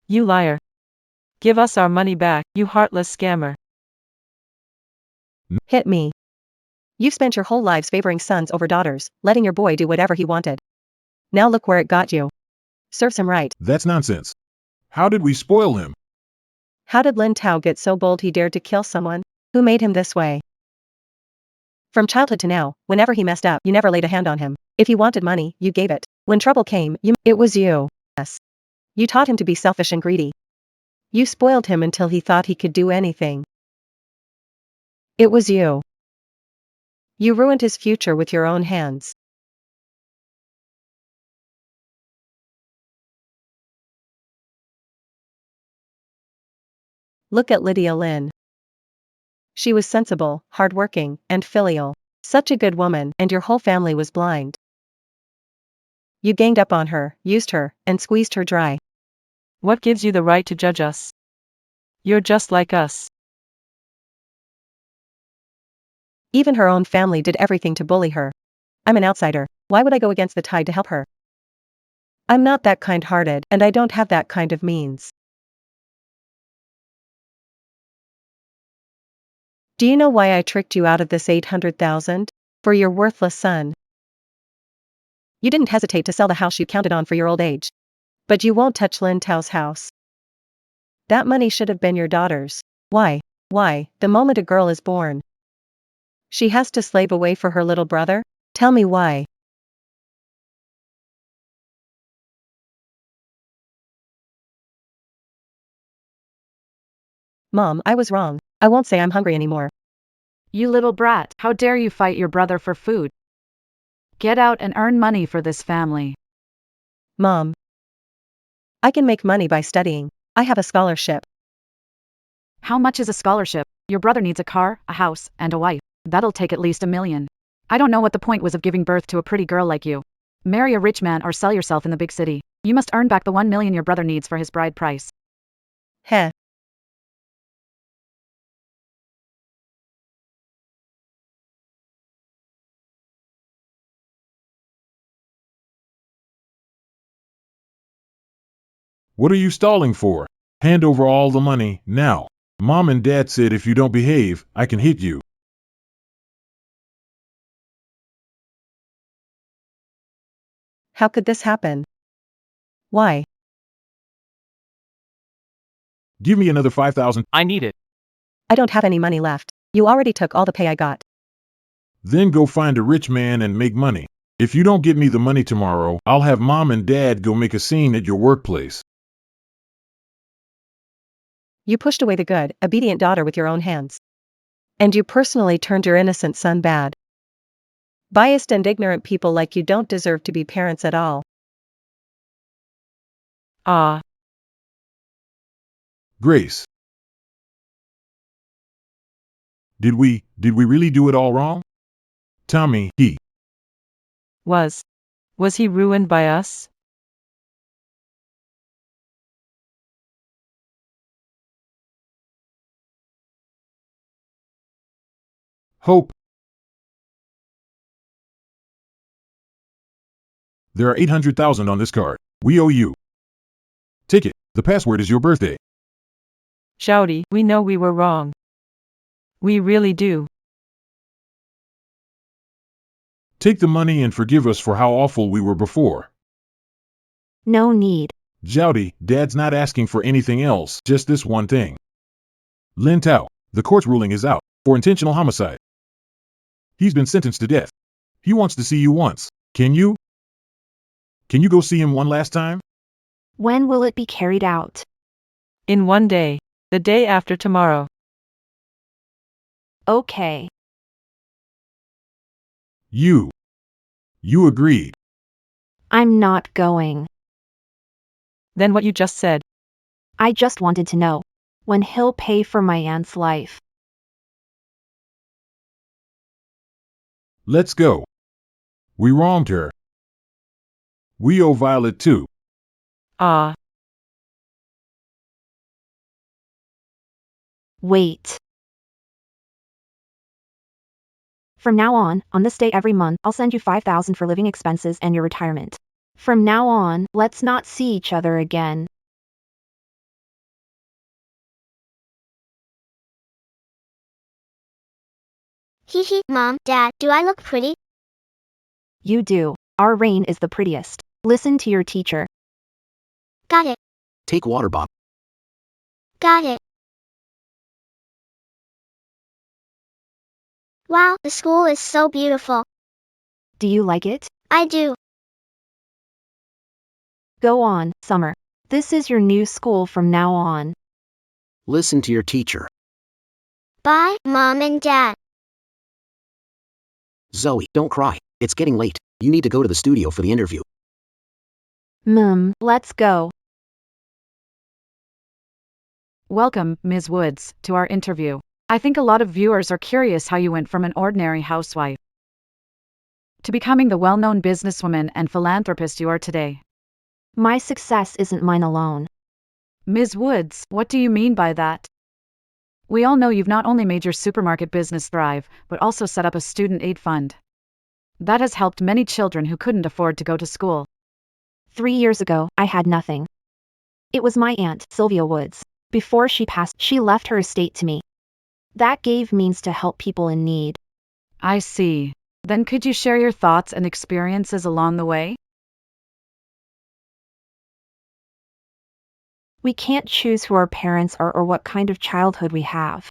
You liar. Give us our money back, you heartless scammer. Hit me. You've spent your whole lives favoring sons over daughters, letting your boy do whatever he wanted. Now look where it got you. Serves him right. That's nonsense. How did we spoil him? How did Lin Tao get so bold he dared to kill someone? Who made him this way? From childhood to now, whenever he messed up, you never laid a hand on him. If he wanted money, you gave it. When trouble came, it was you. Yes. You taught him to be selfish and greedy. You spoiled him until he thought he could do anything. It was you. You ruined his future with your own hands. Look at Lydia Lynn. She was sensible, hardworking, and filial. Such a good woman, and your whole family was blind. You ganged up on her, used her, and squeezed her dry. What gives you the right to judge us? You're just like us. Even her own family did everything to bully her. I'm an outsider. Why would I go against the tide to help her? I'm not that kind-hearted, and I don't have that kind of means. Do you know why I tricked you out of this 800,000? For your worthless son. You didn't hesitate to sell the house you counted on for your old age. But you won't touch Lin Tao's house. That money should have been your daughter's. Why? The moment a girl is born, she has to slave away for her little brother? Tell me why. Mom, I was wrong. I won't say I'm hungry anymore. You little brat, how dare you fight your brother for food? Get out and earn money for this family. Mom, I can make money by studying. I have a scholarship. How much is a scholarship? Your brother needs a car, a house, and a wife. That'll take at least $1 million. I don't know what the point was of giving birth to a pretty girl like you. Marry a rich man or sell yourself in the big city. You must earn back the $1 million your brother needs for his bride price. Heh. What are you stalling for? Hand over all the money, now. Mom and Dad said if you don't behave, I can hit you. How could this happen? Why? Give me another 5,000. I need it. I don't have any money left. You already took all the pay I got. Then go find a rich man and make money. If you don't get me the money tomorrow, I'll have Mom and Dad go make a scene at your workplace. You pushed away the good, obedient daughter with your own hands. And you personally turned your innocent son bad. Biased and ignorant people like you don't deserve to be parents at all. Ah. Grace. Did we really do it all wrong? Tommy, Was he ruined by us? Hope. There are 800,000 on this card. We owe you. Take it. The password is your birthday. Shouty, we know we were wrong. We really do. Take the money and forgive us for how awful we were before. No need. Jouty, Dad's not asking for anything else, just this one thing. Lin Tao, the court's ruling is out for intentional homicide. He's been sentenced to death. He wants to see you once. Can you go see him one last time? When will it be carried out? In one day. The day after tomorrow. Okay. You agreed. I'm not going. Then what you just said. I just wanted to know when he'll pay for my aunt's life. Let's go. We wronged her. We owe Violet too. Ah. Wait. From now on this day every month, I'll send you 5,000 for living expenses and your retirement. From now on, let's not see each other again. Hee hee, Mom, Dad, do I look pretty? You do. Our Rain is the prettiest. Listen to your teacher. Got it. Take water, Bob. Got it. Wow, the school is so beautiful. Do you like it? I do. Go on, Summer. This is your new school from now on. Listen to your teacher. Bye, Mom and Dad. Zoe, don't cry. It's getting late. You need to go to the studio for the interview. Let's go. Welcome, Ms. Woods, to our interview. I think a lot of viewers are curious how you went from an ordinary housewife to becoming the well-known businesswoman and philanthropist you are today. My success isn't mine alone. Ms. Woods, what do you mean by that? We all know you've not only made your supermarket business thrive, but also set up a student aid fund. That has helped many children who couldn't afford to go to school. 3 years ago, I had nothing. It was my aunt, Sylvia Woods. Before she passed, she left her estate to me. That gave means to help people in need. I see. Then could you share your thoughts and experiences along the way? We can't choose who our parents are or what kind of childhood we have.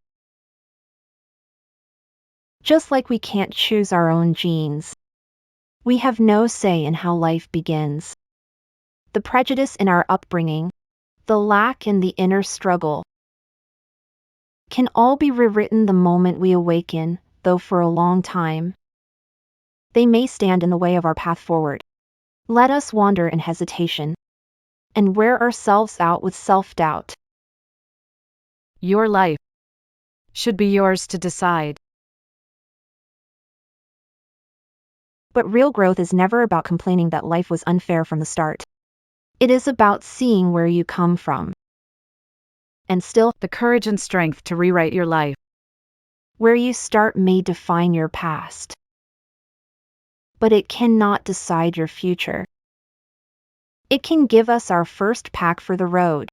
Just like we can't choose our own genes. We have no say in how life begins. The prejudice in our upbringing, the lack in the inner struggle, can all be rewritten the moment we awaken, though for a long time they may stand in the way of our path forward. Let us wander in hesitation and wear ourselves out with self-doubt. Your life should be yours to decide. But real growth is never about complaining that life was unfair from the start. It is about seeing where you come from. And still, The courage and strength to rewrite your life. where you start may define your past. But it cannot decide your future. It can give us our first pack for the road.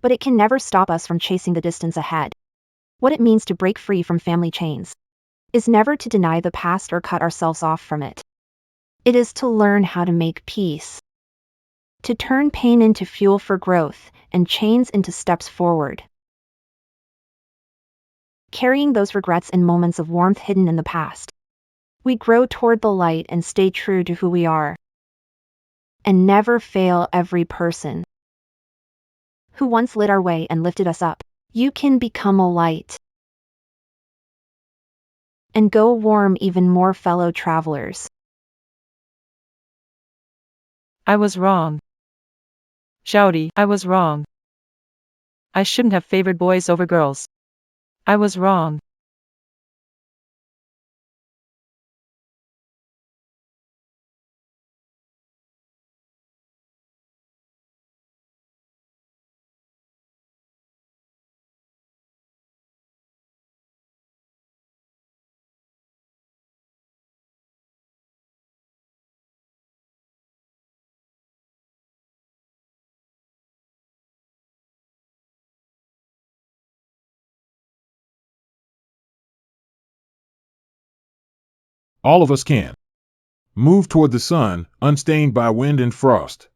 But it can never stop us from chasing the distance ahead. What it means to break free from family chains is never to deny the past or cut ourselves off from it. It is to learn how to make peace. To turn pain into fuel for growth and chains into steps forward. Carrying those regrets and moments of warmth hidden in the past, we grow toward the light and stay true to who we are. And never fail every person who once lit our way and lifted us up. You can become a light and go warm even more fellow travelers. I was wrong. Shouty, I was wrong. I shouldn't have favored boys over girls. I was wrong. All of us can. Move toward the sun, unstained by wind and frost.